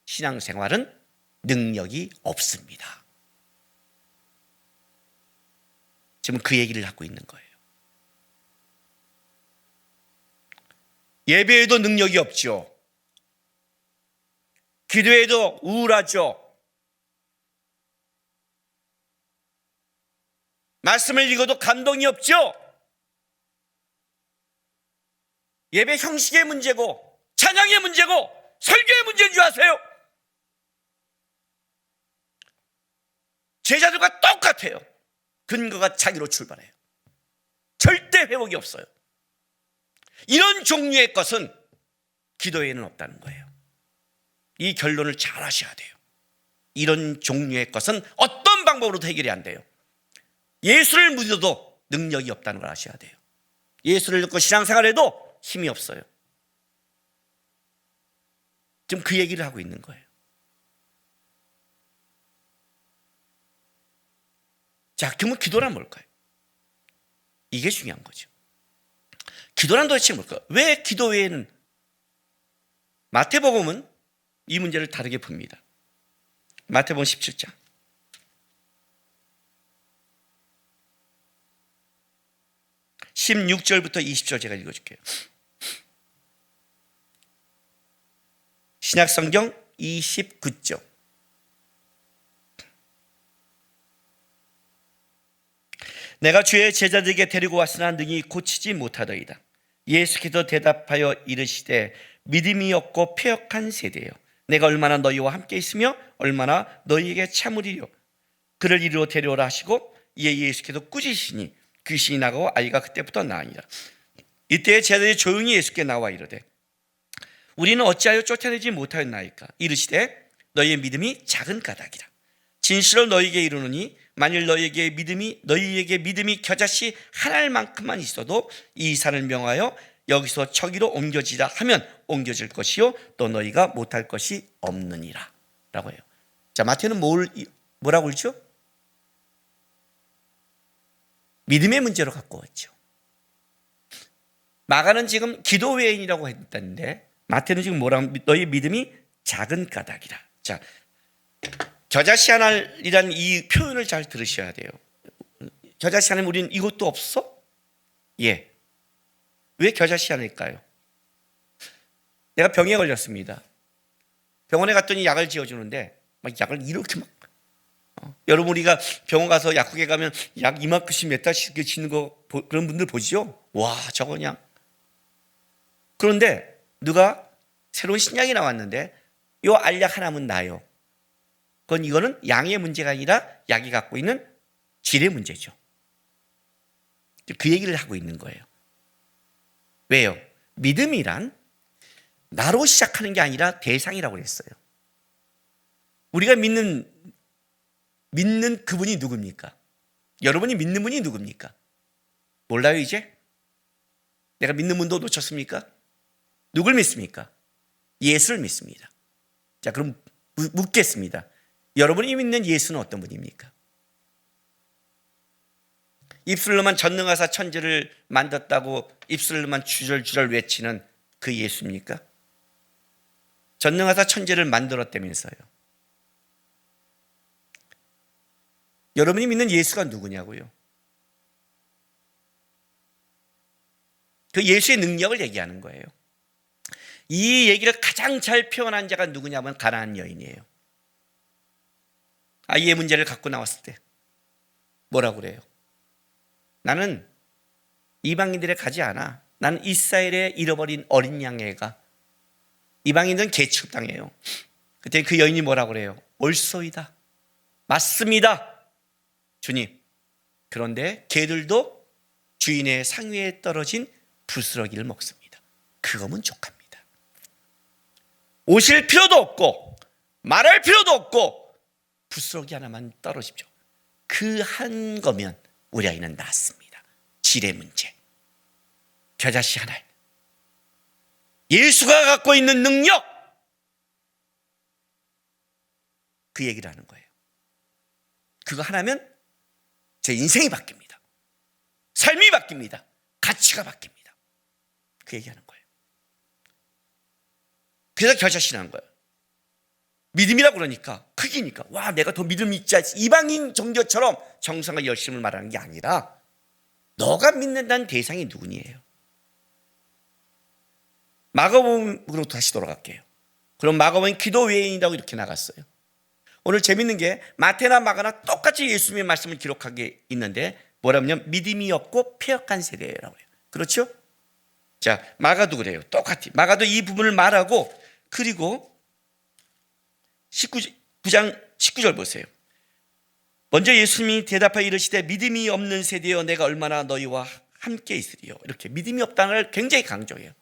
신앙생활은 능력이 없습니다. 지금 그 얘기를 하고 있는 거예요. 예배에도 능력이 없죠. 기도에도 우울하죠. 말씀을 읽어도 감동이 없죠. 예배 형식의 문제고 찬양의 문제고 설교의 문제인 줄 아세요? 제자들과 똑같아요. 근거가 자기로 출발해요. 절대 회복이 없어요. 이런 종류의 것은 기도에는 없다는 거예요. 이 결론을 잘 하셔야 돼요. 이런 종류의 것은 어떤 방법으로도 해결이 안 돼요. 예수를 믿어도 능력이 없다는 걸 아셔야 돼요. 예수를 믿고 신앙생활해도 힘이 없어요. 지금 그 얘기를 하고 있는 거예요. 자, 그러면 기도란 뭘까요? 이게 중요한 거죠. 기도란 도대체 뭘까요? 왜 기도 외에는? 마태복음은 이 문제를 다르게 봅니다. 마태복음 17장. (16절부터) (20절) 제가 읽어줄게요. 신약성경 29쪽. 내가 주의 제자들에게 데리고 왔으나 능히 고치지 못하더이다. 예수께서 대답하여 이르시되 믿음이 없고 패역한 세대여, 내가 얼마나 너희와 함께 있으며 얼마나 너희에게 참으리요. 그를 이리로 데려오라 하시고 이에 예수께서 꾸짖으시니 귀신이 나가고 아이가 그때부터 나으니라. 이때 제자들이 조용히 예수께 나와 이르되 우리는 어찌하여 쫓아내지 못하였나이까? 이르시되 너희의 믿음이 작은 까닭이라. 진실로 너희에게 이르노니 만일 너희에게 믿음이 겨자씨 하나만큼만 있어도 이 산을 명하여 여기서 저기로 옮겨지라 하면 옮겨질 것이요 또 너희가 못할 것이 없느니라 라고 해요. 자, 마태는 뭐라고 그러죠? 믿음의 문제로 갖고 왔죠. 마가는 지금 기도 외인이라고 했다는데 마태는 지금 뭐라고, 너희 믿음이 작은 까닭이라. 자, 겨자씨 하나이라는 이 표현을 잘 들으셔야 돼요. 겨자씨 하나면 우리는 이것도 없어? 예. 왜 겨자씨 하나일까요? 내가 병에 걸렸습니다. 병원에 갔더니 약을 지어주는데 막 약을 이렇게 막 여러분 우리가 병원 가서 약국에 가면 약 이만큼씩 몇 달씩 지는 거 그런 분들 보시죠? 와, 저거 그냥. 그런데 누가 새로운 신약이 나왔는데 요 알약 하나면 나요. 이거는 양의 문제가 아니라 약이 갖고 있는 질의 문제죠. 그 얘기를 하고 있는 거예요. 왜요? 믿음이란 나로 시작하는 게 아니라 대상이라고 그랬어요. 우리가 믿는 그분이 누굽니까? 여러분이 믿는 분이 누굽니까? 몰라요 이제? 내가 믿는 분도 놓쳤습니까? 누굴 믿습니까? 예수를 믿습니다. 자, 그럼 묻겠습니다. 여러분이 믿는 예수는 어떤 분입니까? 입술로만 전능하사 천지를 만졌다고 입술로만 주절주절 외치는 그 예수입니까? 전능하사 천지를 만들었다면서요. 여러분이 믿는 예수가 누구냐고요? 그 예수의 능력을 얘기하는 거예요. 이 얘기를 가장 잘 표현한 자가 누구냐면 가나안 여인이에요. 아이의 문제를 갖고 나왔을 때 뭐라고 그래요? 나는 이방인들에 가지 않아. 나는 이스라엘에 잃어버린 어린 양에 가. 이방인들은 개 취급당해요. 그때 그 여인이 뭐라고 그래요? 옳소이다. 맞습니다. 주님. 그런데 개들도 주인의 상위에 떨어진 부스러기를 먹습니다. 그거면 족합니다. 오실 필요도 없고 말할 필요도 없고 부스러기 하나만 떨어집죠. 그 한 거면 우리 아이는 낫습니다. 질의 문제. 겨자씨 하나. 예수가 갖고 있는 능력. 그 얘기를 하는 거예요. 그거 하나면 제 인생이 바뀝니다. 삶이 바뀝니다. 가치가 바뀝니다. 그 얘기하는 거예요. 그래서 결자신하는 거예요. 믿음이라고 그러니까 크기니까 와 내가 더 믿음이 있지 이방인 종교처럼 정성과 열심을 말하는 게 아니라 너가 믿는다는 대상이 누구니에요. 마가복음으로 다시 돌아갈게요. 그럼 마가복음은 기도 외인이라고 이렇게 나갔어요. 오늘 재밌는 게 마태나 마가나 똑같이 예수님의 말씀을 기록하게 있는데 뭐라면 믿음이 없고 폐역한 세대라고 해요. 그렇죠? 자, 마가도 그래요. 똑같이 마가도 이 부분을 말하고 그리고 9장 19절 보세요. 먼저 예수님이 대답하여 이르시되 믿음이 없는 세대여 내가 얼마나 너희와 함께 있으리요. 이렇게 믿음이 없다는 걸 굉장히 강조해요.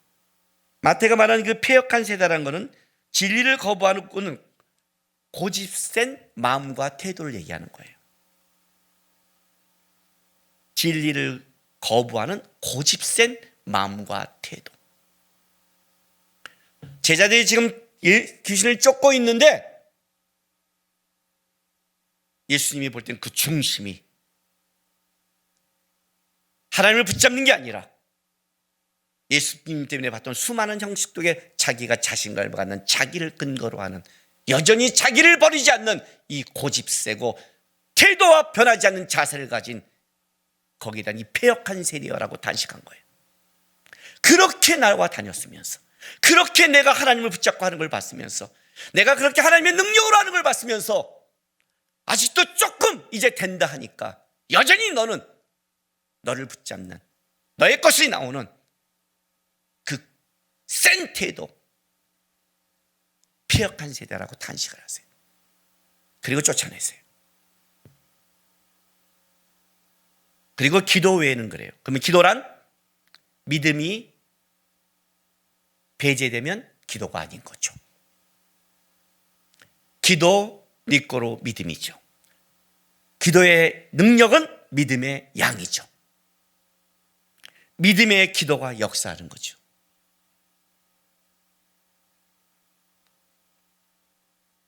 마태가 말하는 그 폐역한 세대라는 것은 진리를 거부하는 꾼은 고집센 마음과 태도를 얘기하는 거예요. 진리를 거부하는 고집센 마음과 태도. 제자들이 지금 귀신을 쫓고 있는데 예수님이 볼 때는 그 중심이 하나님을 붙잡는 게 아니라 예수님 때문에 봤던 수많은 형식 속에 자기가 자신감을 갖는 자기를 근거로 하는 여전히 자기를 버리지 않는 이 고집세고 태도와 변하지 않는 자세를 가진 거기다 이 폐역한 세리여라고 단식한 거예요. 그렇게 나와 다녔으면서 그렇게 내가 하나님을 붙잡고 하는 걸 봤으면서 내가 그렇게 하나님의 능력으로 하는 걸 봤으면서 아직도 조금 이제 된다 하니까 여전히 너는 너를 붙잡는 너의 것이 나오는 그 센 태도 폐역한 세대라고 탄식을 하세요. 그리고 쫓아내세요. 그리고 기도 외에는 그래요. 그러면 기도란 믿음이 배제되면 기도가 아닌 거죠. 기도 니꼬로 믿음이죠. 기도의 능력은 믿음의 양이죠. 믿음의 기도가 역사하는 거죠.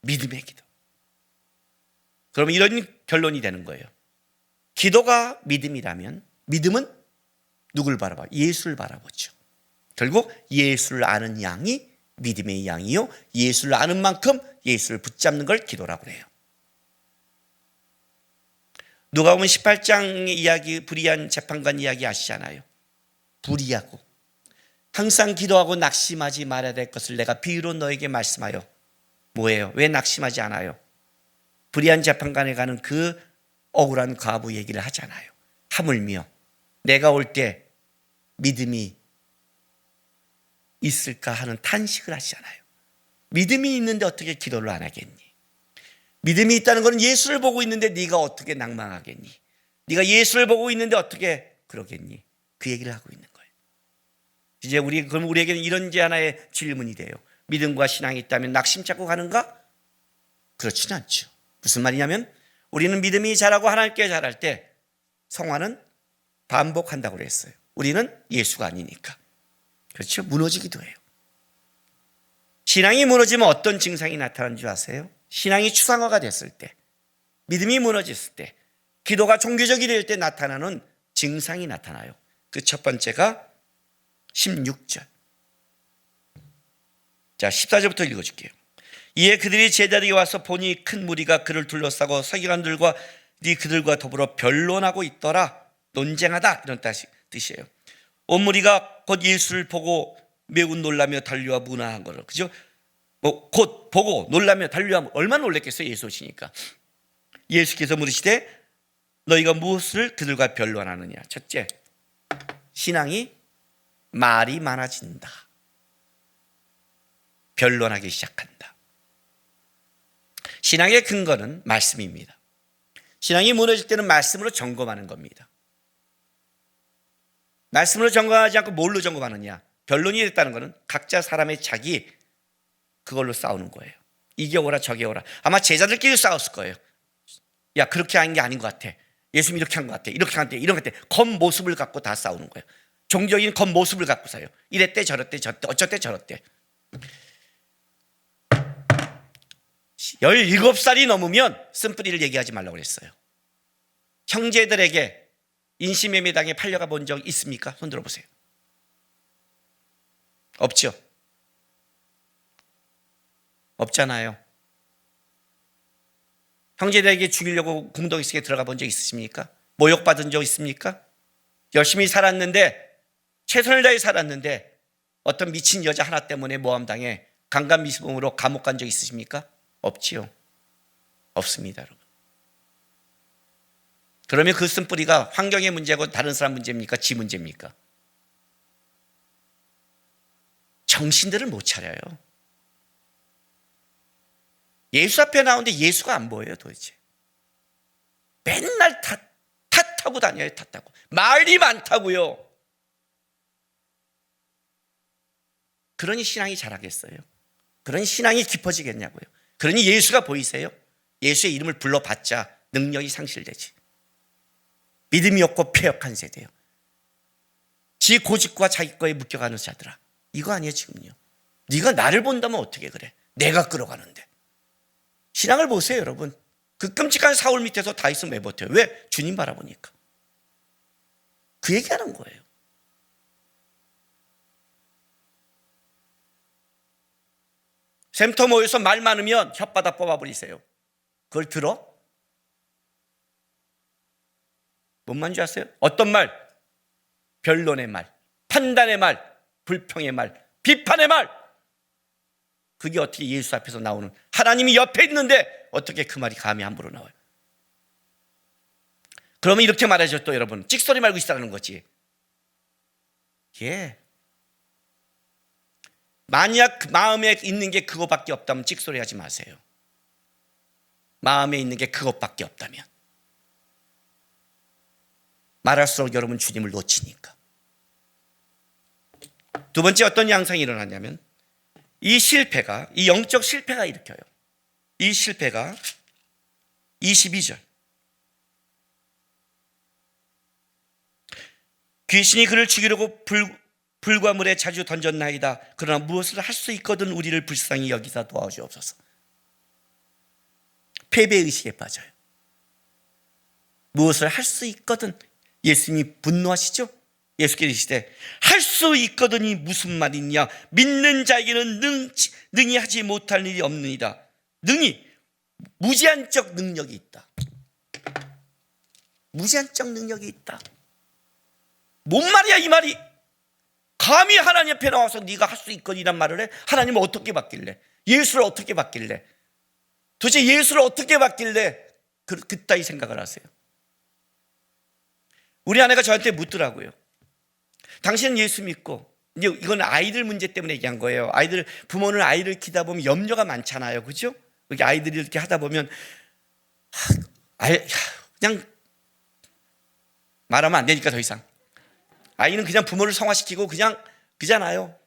믿음의 기도. 그러면 이런 결론이 되는 거예요. 기도가 믿음이라면 믿음은 누굴 바라봐? 예수를 바라보죠. 결국 예수를 아는 양이 믿음의 양이요 예수를 아는 만큼 예수를 붙잡는 걸 기도라고 해요. 누가복음 18장의 이야기 불의한 재판관 이야기 아시잖아요. 불의하고 항상 기도하고 낙심하지 말아야 될 것을 내가 비유로 너에게 말씀하여 뭐예요? 왜 낙심하지 않아요? 불의한 재판관에 가는 그 억울한 과부 얘기를 하잖아요. 하물며 내가 올 때 믿음이 있을까 하는 탄식을 하시잖아요. 믿음이 있는데 어떻게 기도를 안 하겠니? 믿음이 있다는 것은 예수를 보고 있는데 네가 어떻게 낭망하겠니? 네가 예수를 보고 있는데 어떻게 그러겠니? 그 얘기를 하고 있는 거예요. 이제 그럼 우리에게는 이런 하나의 질문이 돼요. 믿음과 신앙이 있다면 낙심 찾고 가는가? 그렇지는 않죠. 무슨 말이냐면 우리는 믿음이 자라고 하나님께 자랄 때 성화는 반복한다고 그랬어요. 우리는 예수가 아니니까. 그렇죠? 무너지기도 해요. 신앙이 무너지면 어떤 증상이 나타나는 줄 아세요? 신앙이 추상화가 됐을 때, 믿음이 무너졌을 때, 기도가 종교적이 될 때 나타나는 증상이 나타나요. 그 첫 번째가 16절. 자, 14절부터 읽어줄게요. 이에 그들이 제자리에 와서 보니 큰 무리가 그를 둘러싸고 서기관들과 그들과 더불어 변론하고 있더라. 논쟁하다 이런 뜻이에요. 온 무리가 곧 예수를 보고 매우 놀라며 달려와 문화한 거를, 그죠? 곧 보고 놀라며 달려와 얼마나 놀랬겠어요. 예수 오시니까. 예수께서 물으시되 너희가 무엇을 그들과 변론하느냐? 첫째, 신앙이 말이 많아진다. 변론하기 시작한다. 신앙의 근거는 말씀입니다. 신앙이 무너질 때는 말씀으로 점검하는 겁니다. 말씀으로 점검하지 않고 뭘로 점검하느냐? 변론이 됐다는 것은 각자 사람의 자기 그걸로 싸우는 거예요. 이게 오라 저게 오라. 아마 제자들끼리 싸웠을 거예요. 야, 그렇게 하는 게 아닌 것 같아. 예수님 이렇게 한 것 같아. 이렇게 한 것 같아. 이런 것 같아. 겉모습을 갖고 다 싸우는 거예요. 종교적인 겉모습을 갖고 싸요. 이랬대 저랬대 저랬대 어쩌대 저랬대. 17살이 넘으면 쓴뿌리를 얘기하지 말라고 그랬어요. 형제들에게 인신매매당해 팔려가 본 적 있습니까? 손 들어보세요. 없죠? 없잖아요. 형제들에게 죽이려고 공동의식에 들어가 본 적 있으십니까? 모욕받은 적 있습니까? 열심히 살았는데, 최선을 다해 살았는데 어떤 미친 여자 하나 때문에 모함당해 강간미수범으로 감옥 간 적 있으십니까? 없지요. 없습니다, 여러분. 그러면 그 쓴뿌리가 환경의 문제고 다른 사람 문제입니까? 지 문제입니까? 정신들을 못 차려요. 예수 앞에 나오는데 예수가 안 보여요, 도대체. 맨날 탓하고 다녀요, 탓하고. 말이 많다고요. 그러니 신앙이 자라겠어요? 그러니 신앙이 깊어지겠냐고요? 그러니 예수가 보이세요? 예수의 이름을 불러봤자 능력이 상실되지. 믿음이 없고 폐역한 세대요. 지 고집과 자기 거에 묶여가는 자들아. 이거 아니에요, 지금요. 네가 나를 본다면 어떻게 그래? 내가 끌어가는데. 신앙을 보세요, 여러분. 그 끔찍한 사울 밑에서 다윗은 왜 버텨요? 왜? 주님 바라보니까. 그 얘기하는 거예요. 샘터 모여서 말 많으면 혓바닥 뽑아버리세요. 그걸 들어? 뭔 말인지 아세요? 어떤 말? 변론의 말, 판단의 말, 불평의 말, 비판의 말. 그게 어떻게 예수 앞에서 나오는, 하나님이 옆에 있는데 어떻게 그 말이 감히 함부로 나와요? 그러면 이렇게 말하죠, 또 여러분. 찍소리 말고 있으라는 거지. 예. 만약 마음에 있는 게 그거밖에 없다면 찍소리 하지 마세요. 마음에 있는 게 그것밖에 없다면. 말할수록 여러분 주님을 놓치니까. 두 번째 어떤 양상이 일어나냐면, 이 실패가, 이 영적 실패가 일으켜요. 이 실패가 22절. 귀신이 그를 죽이려고 불과 물에 자주 던졌나이다. 그러나 무엇을 할 수 있거든 우리를 불쌍히 여기사 도와주옵소서. 패배의식에 빠져요. 무엇을 할 수 있거든. 예수님이 분노하시죠? 예수께서 이르시되 할 수 있거든이 무슨 말이냐. 믿는 자에게는 능히 하지 못할 일이 없느니라. 능히, 무제한적 능력이 있다. 무제한적 능력이 있다. 뭔 말이야 이 말이. 감히 하나님 앞에 나와서 네가 할 수 있거니란 말을 해? 하나님을 어떻게 받길래? 예수를 어떻게 받길래? 도대체 예수를 어떻게 받길래 그따위 생각을 하세요? 우리 아내가 저한테 묻더라고요. 당신은 예수 믿고, 이제 이건 아이들 문제 때문에 얘기한 거예요. 아이들, 부모는 아이를 키다 보면 염려가 많잖아요, 그죠? 이렇게 아이들이 이렇게 하다 보면 그냥 말하면 안 되니까 더 이상. 아이는 그냥 부모를 성화시키고 그냥 그잖아요.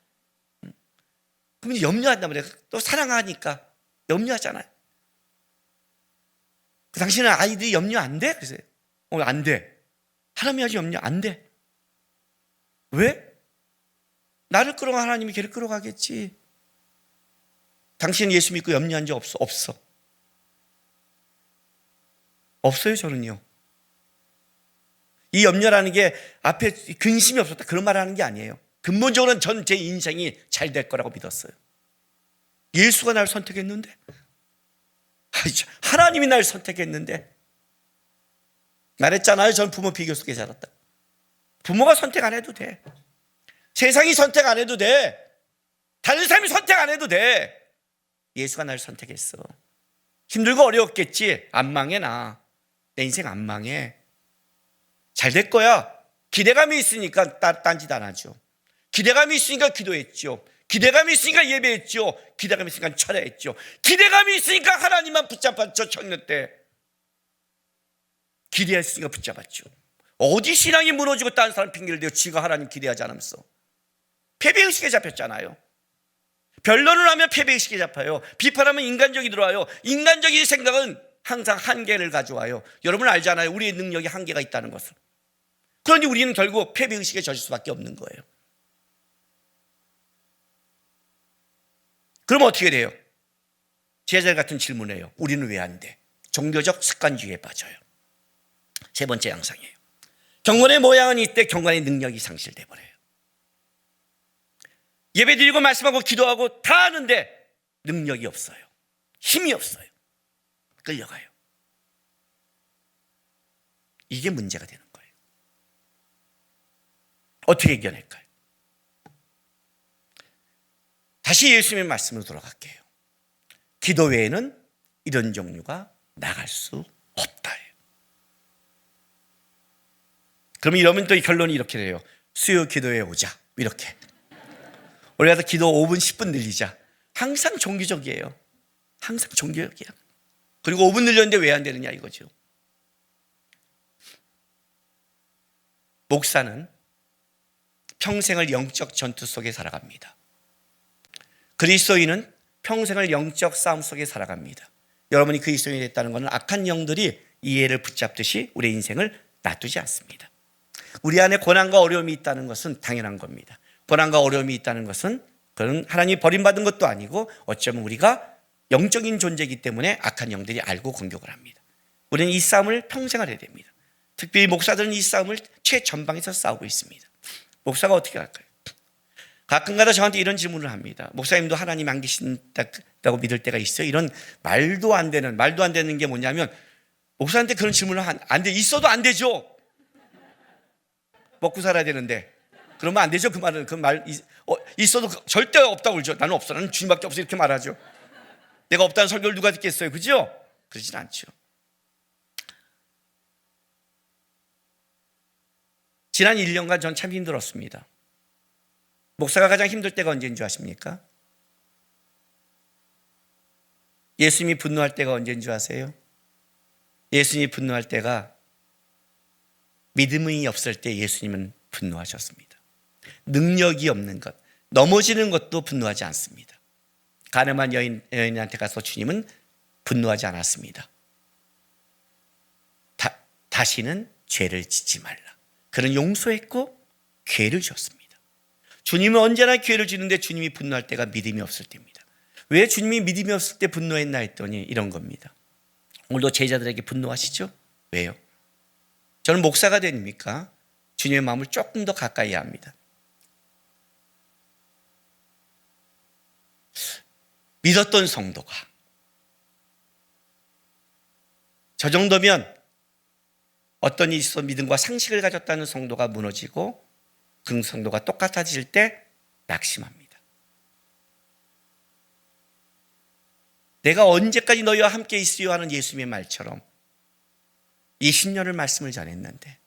그러면 염려한단 말이에요. 또 사랑하니까 염려하잖아요. 당신은 아이들이 염려 안 돼? 그래서 안 돼. 하나님이 아주 염려 안 돼. 왜? 나를 끌어가 하나님이 걔를 끌어가겠지. 당신은 예수 믿고 염려한 적 없어? 없어. 없어요, 저는요. 이 염려라는 게 앞에 근심이 없었다, 그런 말 하는 게 아니에요. 근본적으로는 전 제 인생이 잘 될 거라고 믿었어요. 예수가 날 선택했는데, 하나님이 날 선택했는데. 말했잖아요, 전 부모 비교 속에 자랐다. 부모가 선택 안 해도 돼. 세상이 선택 안 해도 돼. 다른 사람이 선택 안 해도 돼. 예수가 날 선택했어. 힘들고 어려웠겠지. 안 망해. 내 인생 안 망해. 잘 될 거야. 기대감이 있으니까 딴짓 안 하죠. 기대감이 있으니까 기도했죠. 기대감이 있으니까 예배했죠. 기대감이 있으니까 철야했죠. 기대감이 있으니까 하나님만 붙잡았죠. 청년 때 기대했으니까 붙잡았죠. 어디 신앙이 무너지고 다른 사람 핑계를 대고 지가 하나님 기대하지 않으면서 패배의식에 잡혔잖아요. 변론을 하면 패배의식에 잡혀요. 비판하면 인간적이 들어와요. 인간적인 생각은 항상 한계를 가져와요. 여러분 알잖아요, 우리의 능력이 한계가 있다는 것을. 그러니 우리는 결국 패배의식에 젖을 수밖에 없는 거예요. 그럼 어떻게 돼요? 제자들 같은 질문을 해요. 우리는 왜 안 돼? 종교적 습관주의에 빠져요. 세 번째 양상이에요. 경건의 모양은 이때 경건의 능력이 상실돼 버려요. 예배 드리고 말씀하고 기도하고 다 하는데 능력이 없어요. 힘이 없어요. 끌려가요. 이게 문제가 되는 거예요. 어떻게 이겨낼까요? 다시 예수님의 말씀으로 돌아갈게요. 기도 외에는 이런 종류가 나갈 수 없다예요. 그러면 이러면 또 결론이 이렇게 돼요. 수요 기도에 오자. 이렇게. 우리 가서 기도 5분, 10분 늘리자. 항상 종교적이에요. 항상 종교적이야. 그리고 5분 늘렸는데 왜 안 되느냐 이거죠. 목사는 평생을 영적 전투 속에 살아갑니다. 그리스도인은 평생을 영적 싸움 속에 살아갑니다. 여러분이 그리스도인이 됐다는 것은 악한 영들이 이해를 붙잡듯이 우리의 인생을 놔두지 않습니다. 우리 안에 고난과 어려움이 있다는 것은 당연한 겁니다. 고난과 어려움이 있다는 것은 그건 하나님이 버림받은 것도 아니고 어쩌면 우리가 영적인 존재이기 때문에 악한 영들이 알고 공격을 합니다. 우리는 이 싸움을 평생 하게 됩니다. 특별히 목사들은 이 싸움을 최전방에서 싸우고 있습니다. 목사가 어떻게 할까요? 가끔가다 저한테 이런 질문을 합니다. 목사님도 하나님 안 계신다고 믿을 때가 있어요? 이런 말도 안 되는 게 뭐냐면 목사한테 그런 질문을 안 돼. 있어도 안 되죠. 먹고 살아야 되는데 그러면 안 되죠. 그 말 있어도 절대 없다고 그러죠. 나는 없어. 나는 주님밖에 없어. 이렇게 말하죠. 내가 없다는 설교를 누가 듣겠어요? 그죠? 그러진 않죠. 지난 1년간 전 참 힘들었습니다. 목사가 가장 힘들 때가 언제인 줄 아십니까? 예수님이 분노할 때가 언제인 줄 아세요? 예수님이 분노할 때가 믿음이 없을 때 예수님은 분노하셨습니다. 능력이 없는 것, 넘어지는 것도 분노하지 않습니다. 가늠한 여인한테 가서 주님은 분노하지 않았습니다. 다시는 죄를 짓지 말라. 그는 용서했고 기회를 줬습니다. 주님은 언제나 기회를 주는데 주님이 분노할 때가 믿음이 없을 때입니다. 왜 주님이 믿음이 없을 때 분노했나 했더니 이런 겁니다. 오늘도 제자들에게 분노하시죠? 왜요? 저는 목사가 되니까 주님의 마음을 조금 더 가까이 합니다. 믿었던 성도가 저 정도면 어떤 일이 있어 믿음과 상식을 가졌다는 성도가 무너지고 그 성도가 똑같아질 때 낙심합니다. 내가 언제까지 너희와 함께 있으려 하는 예수님의 말처럼 20년을 말씀을 전했는데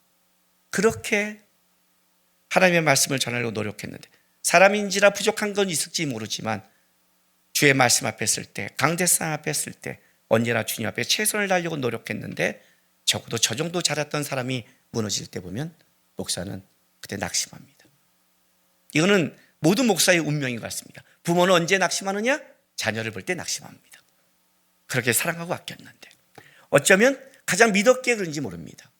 그렇게 하나님의 말씀을 전하려고 노력했는데 사람인지라 부족한 건 있을지 모르지만 주의 말씀 앞에 있을 때 강대상 앞에 있을 때 언제나 주님 앞에 최선을 다하려고 노력했는데 적어도 저 정도 잘했던 사람이 무너질 때 보면 목사는 그때 낙심합니다. 이거는 모든 목사의 운명인 것 같습니다. 부모는 언제 낙심하느냐? 자녀를 볼 때 낙심합니다. 그렇게 사랑하고 아꼈는데 어쩌면 가장 믿었기에 그런지 모릅니다.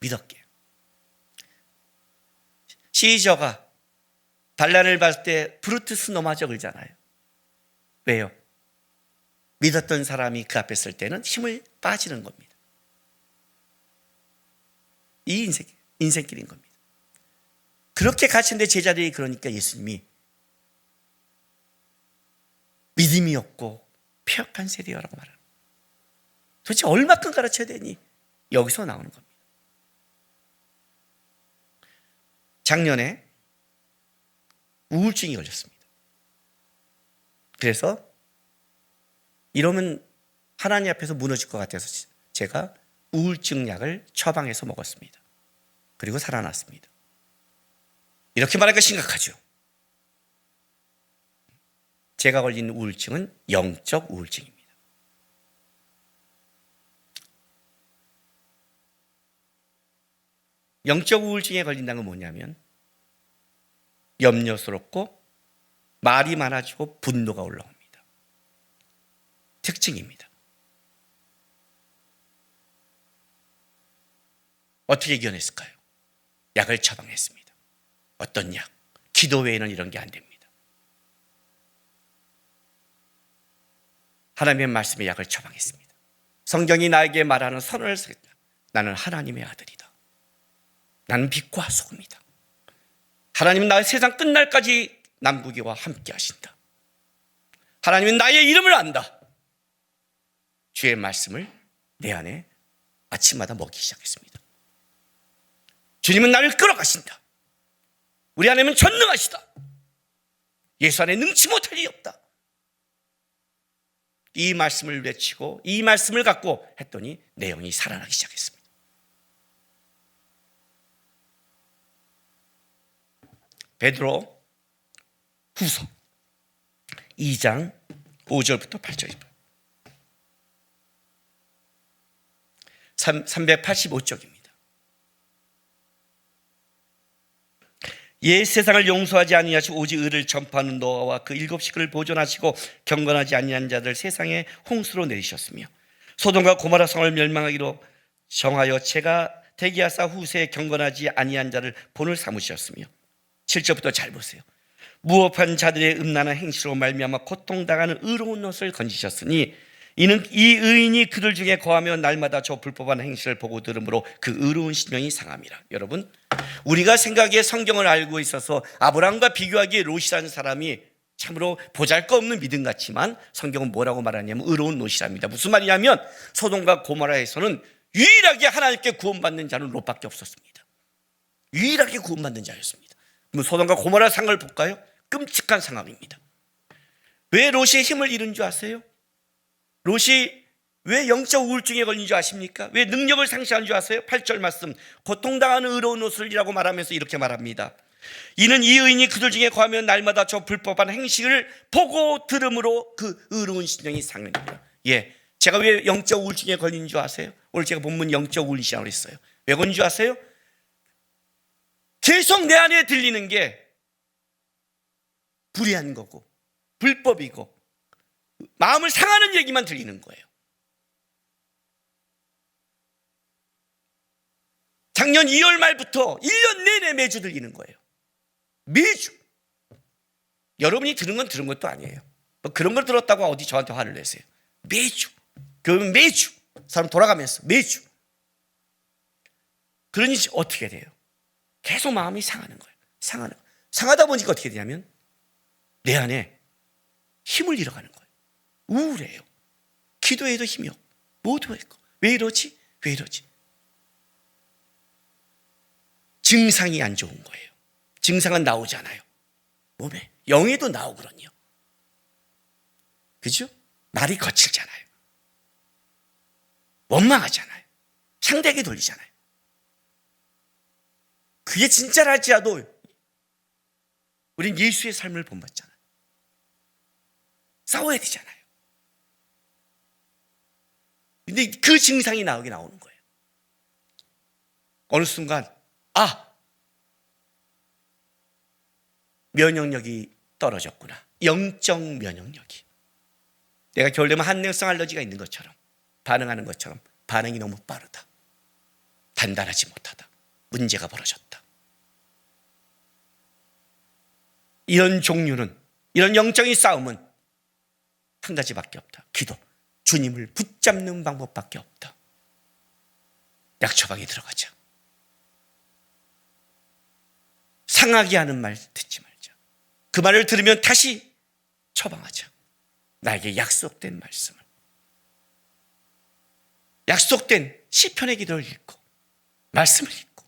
믿었기에. 시저가 반란을 받을 때 브루투스 노마저 그러잖아요. 왜요? 믿었던 사람이 그 앞에 있을 때는 힘을 빠지는 겁니다. 이 인생길인 겁니다. 그렇게 갇힌데 제자들이 그러니까 예수님이 믿음이 없고 폐역한 세대여라고 말합니다. 도대체 얼마큼 가르쳐야 되니? 여기서 나오는 겁니다. 작년에 우울증이 걸렸습니다. 그래서 이러면 하나님 앞에서 무너질 것 같아서 제가 우울증 약을 처방해서 먹었습니다. 그리고 살아났습니다. 이렇게 말하니까 심각하죠. 제가 걸린 우울증은 영적 우울증입니다. 영적 우울증에 걸린다는 건 뭐냐면 염려스럽고 말이 많아지고 분노가 올라옵니다. 특징입니다. 어떻게 이겨냈을까요? 약을 처방했습니다. 어떤 약? 기도 외에는 이런 게 안 됩니다. 하나님의 말씀의 약을 처방했습니다. 성경이 나에게 말하는 선언을 쓰겠다. 나는 하나님의 아들이다. 나는 빛과 소금이다. 하나님은 나의 세상 끝날까지 남국이와 함께 하신다. 하나님은 나의 이름을 안다. 주의 말씀을 내 안에 아침마다 먹기 시작했습니다. 주님은 나를 끌어가신다. 우리 하나님은 전능하시다. 예수 안에 능치 못할 일이 없다. 이 말씀을 외치고 이 말씀을 갖고 했더니 내 영이 살아나기 시작했습니다. 베드로 후서 2장 5절부터 8절입니다. 385쪽입니다. 옛 세상을 용서하지 아니하시고 오직 의를 전파하는 노아와 그 7식구를 보존하시고 경건하지 아니한 자들 세상에 홍수로 내리셨으며 소돔과 고모라 성을 멸망하기로 정하여 제가 대기하사 후세에 경건하지 아니한 자를 본을 삼으셨으며 7절부터 잘 보세요. 무업한 자들의 음란한 행실로 말미암아 고통당하는 의로운 옷을 건지셨으니 이는 이 의인이 그들 중에 거하며 날마다 저 불법한 행실을 보고 들으므로 그 의로운 심령이 상함이라. 여러분, 우리가 생각에 성경을 알고 있어서 아브라함과 비교하기에 롯이라는 사람이 참으로 보잘것없는 믿음 같지만 성경은 뭐라고 말하냐면 의로운 롯이랍니다. 무슨 말이냐면 소돔과 고모라에서는 유일하게 하나님께 구원받는 자는 롯밖에 없었습니다. 유일하게 구원받는 자였습니다. 그럼 소돔과 고모라 상을 볼까요? 끔찍한 상황입니다. 왜 롯이 힘을 잃은 줄 아세요? 롯이 왜 영적 우울증에 걸린 줄 아십니까? 왜 능력을 상실한 줄 아세요? 8절 말씀, 고통당하는 의로운 옷을이라고 말하면서 이렇게 말합니다. 이는 이 의인이 그들 중에 거하면 날마다 저 불법한 행식을 보고 들음으로 그 의로운 심령이 상하니라. 예, 제가 왜 영적 우울증에 걸린 줄 아세요? 오늘 제가 본문 영적 우울증이라고 했어요. 왜 걸린 줄 아세요? 계속 내 안에 들리는 게 불의한 거고 불법이고 마음을 상하는 얘기만 들리는 거예요. 작년 2월 말부터 1년 내내 매주 들리는 거예요. 매주. 여러분이 들은 건 들은 것도 아니에요. 뭐 그런 걸 들었다고 어디 저한테 화를 내세요. 매주. 그러면 매주. 사람 돌아가면서 매주. 그러니 어떻게 돼요? 계속 마음이 상하는 거예요. 상하다 보니까 어떻게 되냐면 내 안에 힘을 잃어가는 거예요. 우울해요. 기도해도 힘이 없고 모두 했고 왜 이러지? 왜 이러지? 증상이 안 좋은 거예요. 증상은 나오잖아요. 몸에 영에도 나오거든요. 그죠? 말이 거칠잖아요. 원망하잖아요. 상대에게 돌리잖아요. 그게 진짜라 할지라도 우린 예수의 삶을 본받잖아요. 싸워야 되잖아요. 근데 그 증상이 나오게 나오는 거예요. 어느 순간 면역력이 떨어졌구나. 영적 면역력이. 내가 겨울 되면 한냉성 알러지가 있는 것처럼 반응하는 것처럼 반응이 너무 빠르다. 단단하지 못하다. 문제가 벌어졌다. 이런 종류는 이런 영적인 싸움은 한 가지밖에 없다. 기도. 주님을 붙잡는 방법밖에 없다. 약 처방에 들어가자. 상하게 하는 말 듣지 말자. 그 말을 들으면 다시 처방하자. 나에게 약속된 말씀을. 약속된 시편의 기도를 읽고 말씀을 읽고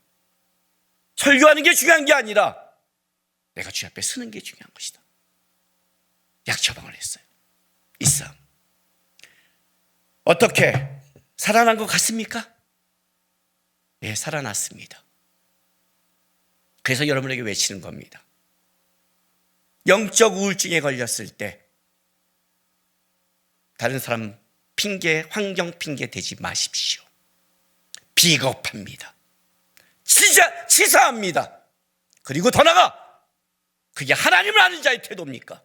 설교하는 게 중요한 게 아니라 내가 주 앞에 서는 게 중요한 것이다. 약 처방을 했어요. 이 싸움. 어떻게 살아난 것 같습니까? 네, 살아났습니다. 그래서 여러분에게 외치는 겁니다. 영적 우울증에 걸렸을 때 다른 사람 핑계, 환경 핑계 대지 마십시오. 비겁합니다. 치사합니다. 그리고 더 나아가 그게 하나님을 아는 자의 태도입니까?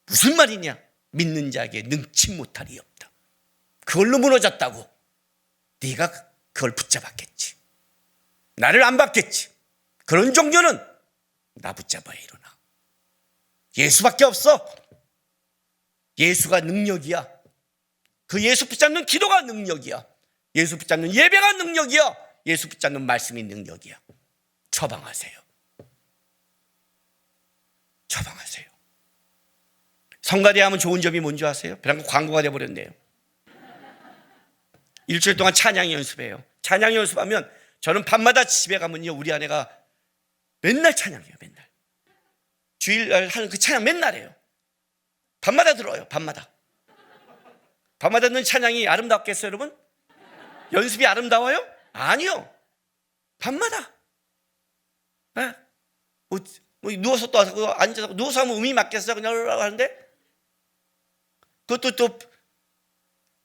무슨 말이냐? 믿는 자에게 능치 못할 이 없다. 그걸로 무너졌다고 네가 그걸 붙잡았겠지. 나를 안 받겠지. 그런 종교는 나 붙잡아야 일어나. 예수밖에 없어. 예수가 능력이야. 그 예수 붙잡는 기도가 능력이야. 예수 붙잡는 예배가 능력이야. 예수 붙잡는 말씀이 능력이야. 처방하세요. 처방하세요. 성가대 하면 좋은 점이 뭔지 아세요? 그런 거 광고가 돼버렸네요. 일주일 동안 찬양 연습해요. 찬양 연습하면 저는 밤마다 집에 가면요, 우리 아내가 맨날 찬양해요. 맨날 주일날 하는 그 찬양 맨날 해요. 밤마다 들어요. 밤마다 듣는 찬양이 아름답겠어요, 여러분? 연습이 아름다워요? 아니요. 밤마다. 네? 뭐 누워서 또 하고 앉아서 누워서 하면 음이 맞겠어 그냥 하는데, 그것도 또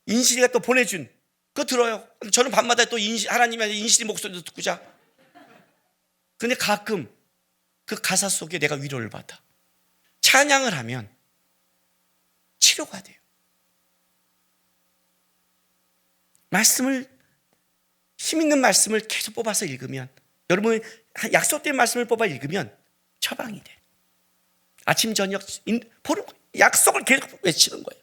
인실이가 또 보내준 그거 들어요. 저는 밤마다 또 하나님의 인실이 목소리도 듣고 자. 근데 가끔 그 가사 속에 내가 위로를 받아. 찬양을 하면 치료가 돼요. 말씀을, 힘 있는 말씀을 계속 뽑아서 읽으면, 여러분 약속된 말씀을 뽑아 읽으면 처방이 돼. 아침 저녁 약속을 계속 외치는 거예요.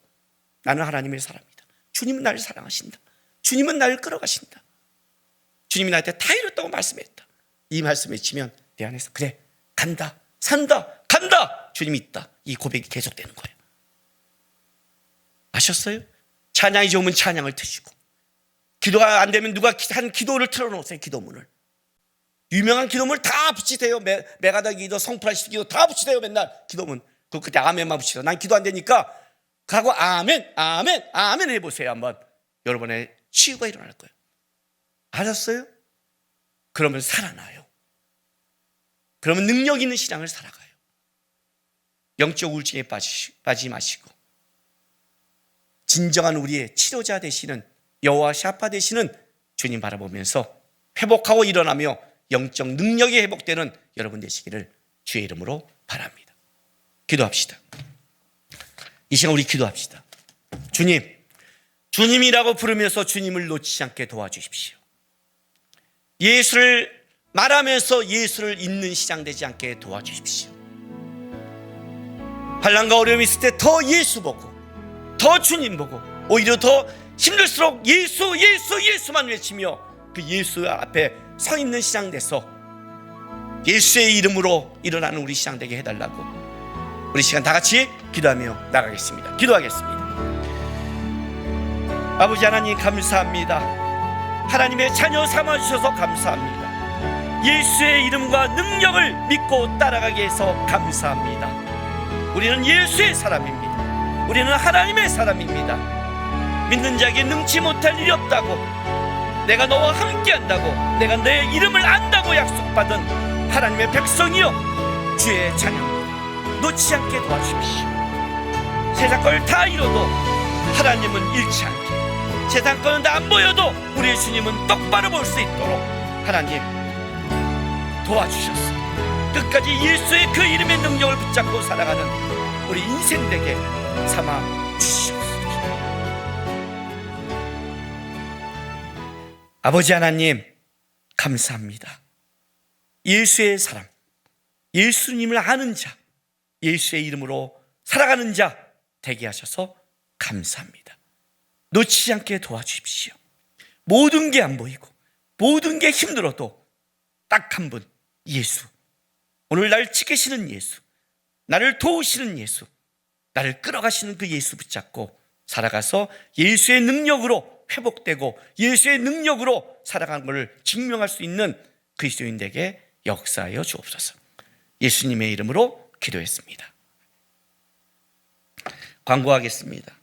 나는 하나님의 사람이다. 주님은 나를 사랑하신다. 주님은 나를 끌어가신다. 주님이 나한테 다 이뤘다고 말씀했다. 이 말씀 외치면 내 안에서 그래, 간다, 산다, 간다, 주님이 있다. 이 고백이 계속되는 거예요. 아셨어요? 찬양이 좋으면 찬양을 트시고, 기도가 안 되면 누가 한 기도를 틀어놓으세요. 기도문을. 유명한 기도문을 다 붙이세요. 메가다 기도, 성프라시스 기도 다 붙이세요. 맨날 기도문. 그때 아멘만 붙이세요. 난 기도 안 되니까 가고 아멘, 아멘, 아멘 해보세요. 한번. 여러분의 치유가 일어날 거예요. 아셨어요? 그러면 살아나요. 그러면 능력 있는 신앙을 살아가요. 영적 우울증에 빠지지 마시고, 진정한 우리의 치료자 되시는 여호와 샤파 되시는 주님 바라보면서 회복하고 일어나며 영적 능력이 회복되는 여러분 되시기를 주의 이름으로 바랍니다. 기도합시다. 이 시간 우리 기도합시다. 주님, 주님이라고 부르면서 주님을 놓치지 않게 도와주십시오. 예수를 말하면서 예수를 잊는 시장 되지 않게 도와주십시오. 환난과 어려움이 있을 때 더 예수 보고, 더 주님 보고, 오히려 더 힘들수록 예수, 예수, 예수만 외치며 그 예수 앞에 서 있는 시장 돼서 예수의 이름으로 일어나는 우리 시장 되게 해달라고, 우리 시간 다 같이 기도하며 나가겠습니다. 기도하겠습니다. 아버지 하나님 감사합니다. 하나님의 자녀 삼아주셔서 감사합니다. 예수의 이름과 능력을 믿고 따라가게 해서 감사합니다. 우리는 예수의 사람입니다. 우리는 하나님의 사람입니다. 믿는 자에게 능치 못할 일이 없다고, 내가 너와 함께한다고, 내가 내 이름을 안다고 약속받은 하나님의 백성이여, 주의 자녀입니다. 놓지 않게 도와주십시오. 세상 걸 다 잃어도 하나님은 잃지 않게, 세상 거는 다 안 보여도 우리의 주님은 똑바로 볼 수 있도록 하나님 도와주셨어. 끝까지 예수의 그 이름의 능력을 붙잡고 살아가는 우리 인생 되게 삼아 주시옵소서. 아버지 하나님 감사합니다. 예수의 사람, 예수님을 아는 자, 예수의 이름으로 살아가는 자 되게 하셔서 감사합니다. 놓치지 않게 도와주십시오. 모든 게 안 보이고 모든 게 힘들어도 딱 한 분, 예수. 오늘 날 지키시는 예수, 나를 도우시는 예수, 나를 끌어가시는 그 예수 붙잡고 살아가서 예수의 능력으로 회복되고 예수의 능력으로 살아가는 것을 증명할 수 있는 그리스도인에게 역사하여 주옵소서. 예수님의 이름으로 기도했습니다. 광고하겠습니다.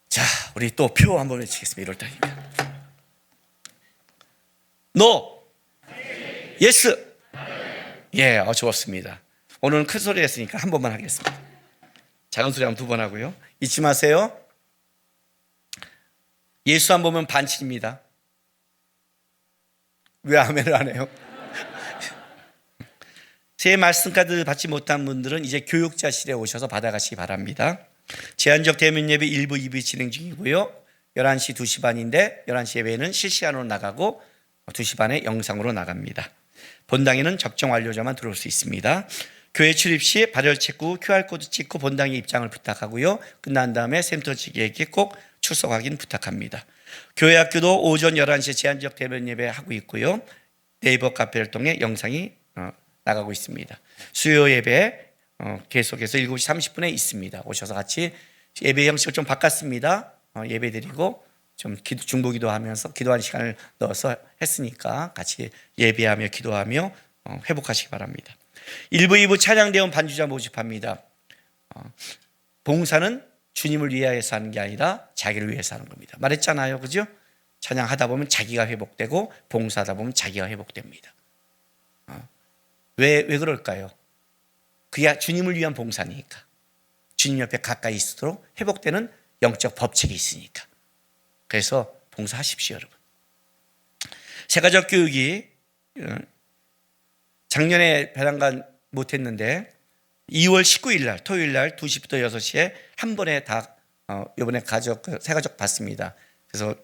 자, 우리 또 표 한번 외치겠습니다. 1월달이면 노, 예스. 예, 좋았습니다. 오늘은 큰 소리 했으니까 한 번만 하겠습니다. 작은 소리 하면 2번 하고요. 잊지 마세요. 예수 안 보면 반칙입니다. 왜 아멘을 안 해요? 제 말씀까지 받지 못한 분들은 이제 교육자실에 오셔서 받아가시기 바랍니다. 제한적 대면 예배 1부, 2부 진행 중이고요. 11시 2시 반인데 11시 예배는 실시간으로 나가고 2시 반에 영상으로 나갑니다. 본당에는 접종 완료자만 들어올 수 있습니다. 교회 출입 시 발열 체크, QR코드 찍고 본당에 입장을 부탁하고요. 끝난 다음에 센터직에게 꼭 출석 확인 부탁합니다. 교회 학교도 오전 11시에 제한적 대면 예배 하고 있고요. 네이버 카페를 통해 영상이 나가고 있습니다. 수요 예배 계속해서 7시 30분에 있습니다. 오셔서 같이 예배 형식을 좀 바꿨습니다. 예배 드리고 좀 중보기도 하면서 기도하는 시간을 넣어서 했으니까 같이 예배하며 기도하며 회복하시기 바랍니다. 1부, 2부 찬양대원 반주자 모집합니다. 봉사는 주님을 위하여서 하는 게 아니라 자기를 위해서 하는 겁니다. 말했잖아요, 그죠? 찬양하다 보면 자기가 회복되고 봉사하다 보면 자기가 회복됩니다. 왜 그럴까요? 그야 주님을 위한 봉사니까. 주님 옆에 가까이 있도록 회복되는 영적 법칙이 있으니까. 그래서 봉사하십시오, 여러분. 세가족 교육이 작년에 배당간 못했는데 2월 19일 날 토요일 날 2시부터 6시에 한 번에 다 이번에 세가족 받습니다. 그래서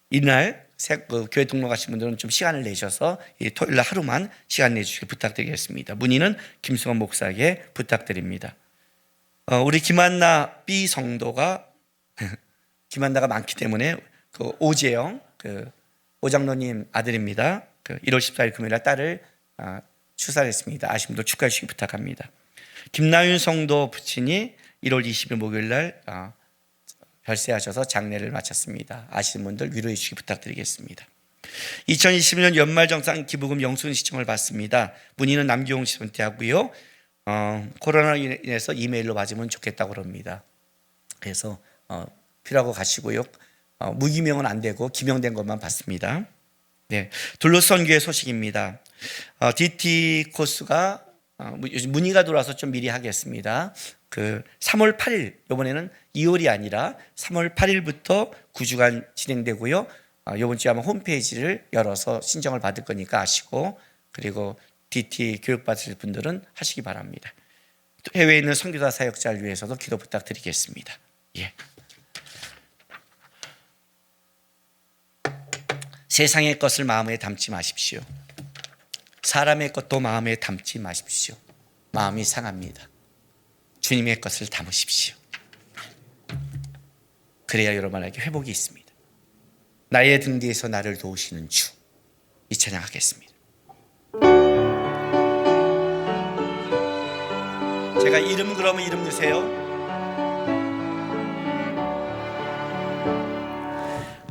이날 교회 등록하신 분들은 좀 시간을 내셔서 이 토요일 날 하루만 시간 내주시길 부탁드리겠습니다. 문의는 김승원 목사에게 부탁드립니다. 우리 김한나 B 성도가 김한나가 많기 때문에 그 오재영 오장로님 아들입니다. 1월 14일 금요일 날 딸을 출산을 했습니다. 아시는 분들 축하해 주시기 부탁합니다. 김나윤 성도 부친이 1월 20일 목요일 날 별세하셔서 장례를 마쳤습니다. 아시는 분들 위로해 주시기 부탁드리겠습니다. 2020년 연말정산 기부금 영수증 시청을 받습니다. 문의는 남기용 씨한테 하고요. 코로나로 인해서 이메일로 받으면 좋겠다고 그럽니다. 그래서 필요하고 가시고요. 무기명은 안 되고 기명된 것만 받습니다. 네, 둘로스 선교회 소식입니다. DT 코스가 문의가 들어와서 좀 미리 하겠습니다. 3월 8일, 이번에는 2월이 아니라 3월 8일부터 9주간 진행되고요. 이번 주에 아마 홈페이지를 열어서 신청을 받을 거니까 아시고, 그리고 DT 교육 받으실 분들은 하시기 바랍니다. 해외에 있는 선교사 사역자를 위해서도 기도 부탁드리겠습니다. 예. 세상의 것을 마음에 담지 마십시오. 사람의 것도 마음에 담지 마십시오. 마음이 상합니다. 주님의 것을 담으십시오. 그래야 여러분에게 회복이 있습니다. 나의 등 뒤에서 나를 도우시는 주, 이 찬양하겠습니다. 제가 이름 그러면 이름 넣으세요.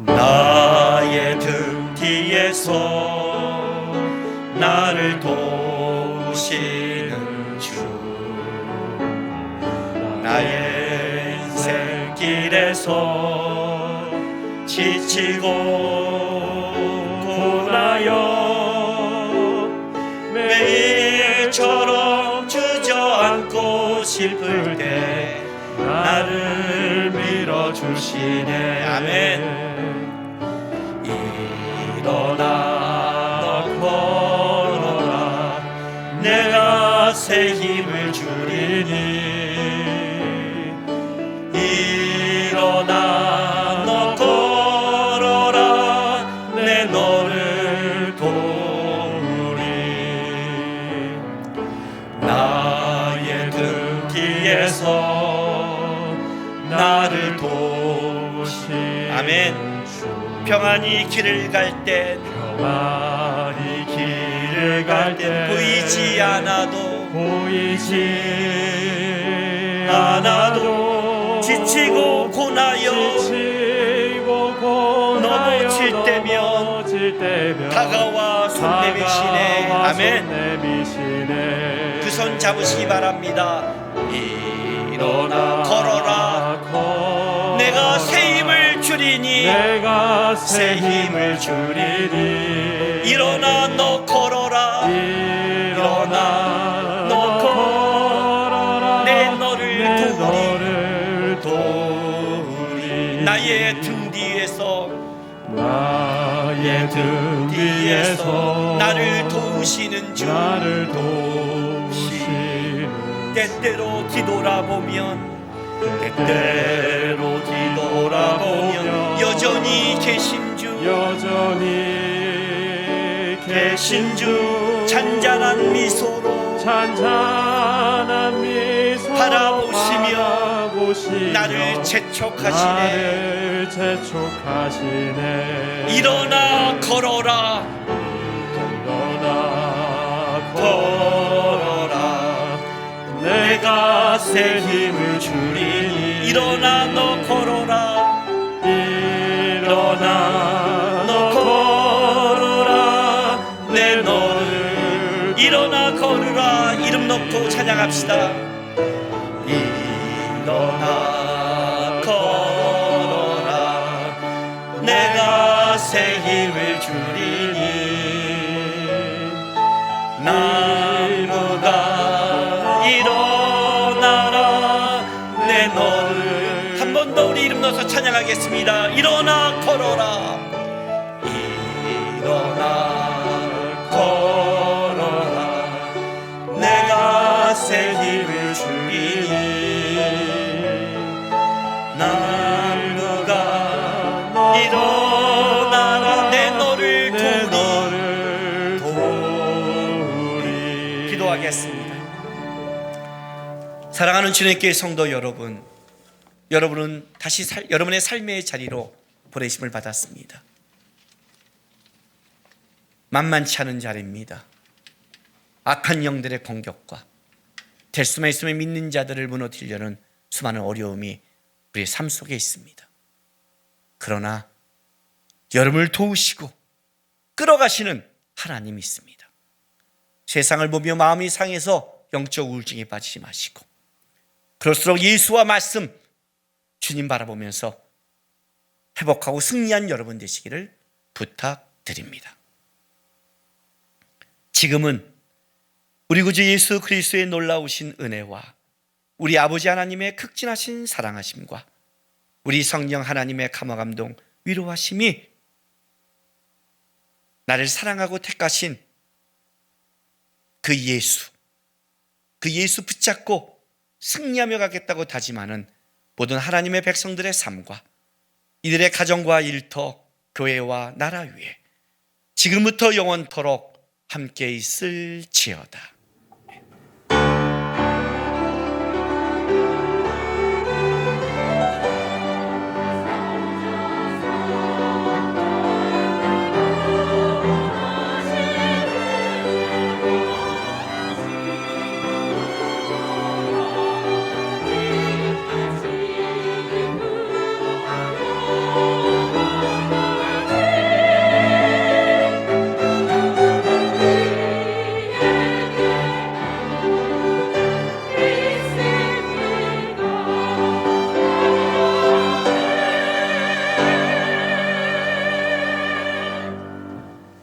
나의 등 뒤에서 나를 도우시는 주, 나의 인생 길에서 지치고 고나여 매일처럼 주저앉고 싶을 때 나를 밀어주시네. 아멘. 일어나 너 걸어라, 내가 새 힘을 주리니. 일어나 너 걸어라, 내 너를 도우리. 나의 등 뒤에서 나를 도우시. 아멘. 평안히 길을 갈 때, 평안히 길을 갈 때 보이지 않아도 지치고 고나여 넘어질 때면 다가와 손 내미시네. 아멘. 그 손 잡으시기 바랍니다. 일어나 걸어라, 내가 새 힘을 주리니. 새 힘을 주리니. 일어나 너 걸어라, 일어나 너 걸어라, 내 너를 도우리. 나의 등 뒤에서 나를 도우시는 주, 때때로 뒤돌아보면 여전히 계신 주, 잔잔한 미소로 잔잔한 미소 바라보시며 나를 재촉하시네. 일어나 걸어라. 내가 새 힘을 주리니. 일어나 너 걸어라. 일어나 너 걸어라. 내 너를 일어나 걸으라. 이름 놓고 찬양합시다. 일어나 걸어라. 내가 새 힘을 주리니. 나무가 일어나라. 내 너를 한 번 더 우리 이름 넣어서 찬양하겠습니다. 일어나 걸어라. 일어나 걸어라. 내가 새 힘을 주리니. 나무가 일어나라. 내 너를 도우리. 기도하겠습니다. 사랑하는 주님께 성도 여러분, 여러분은 다시 여러분의 삶의 자리로 보내심을 받았습니다. 만만치 않은 자리입니다. 악한 영들의 공격과 될 수만 있으면 믿는 자들을 무너뜨리려는 수많은 어려움이 우리의 삶 속에 있습니다. 그러나 여러분을 도우시고 끌어가시는 하나님이 있습니다. 세상을 보며 마음이 상해서 영적 우울증에 빠지지 마시고, 그럴수록 예수와 말씀, 주님 바라보면서 회복하고 승리한 여러분 되시기를 부탁드립니다. 지금은 우리 구주 예수 그리스도의 놀라우신 은혜와 우리 아버지 하나님의 극진하신 사랑하심과 우리 성령 하나님의 감화감동 위로하심이 나를 사랑하고 택하신 그 예수 붙잡고 승리하며 가겠다고 다짐하는 모든 하나님의 백성들의 삶과 이들의 가정과 일터, 교회와 나라 위에 지금부터 영원토록 함께 있을지어다.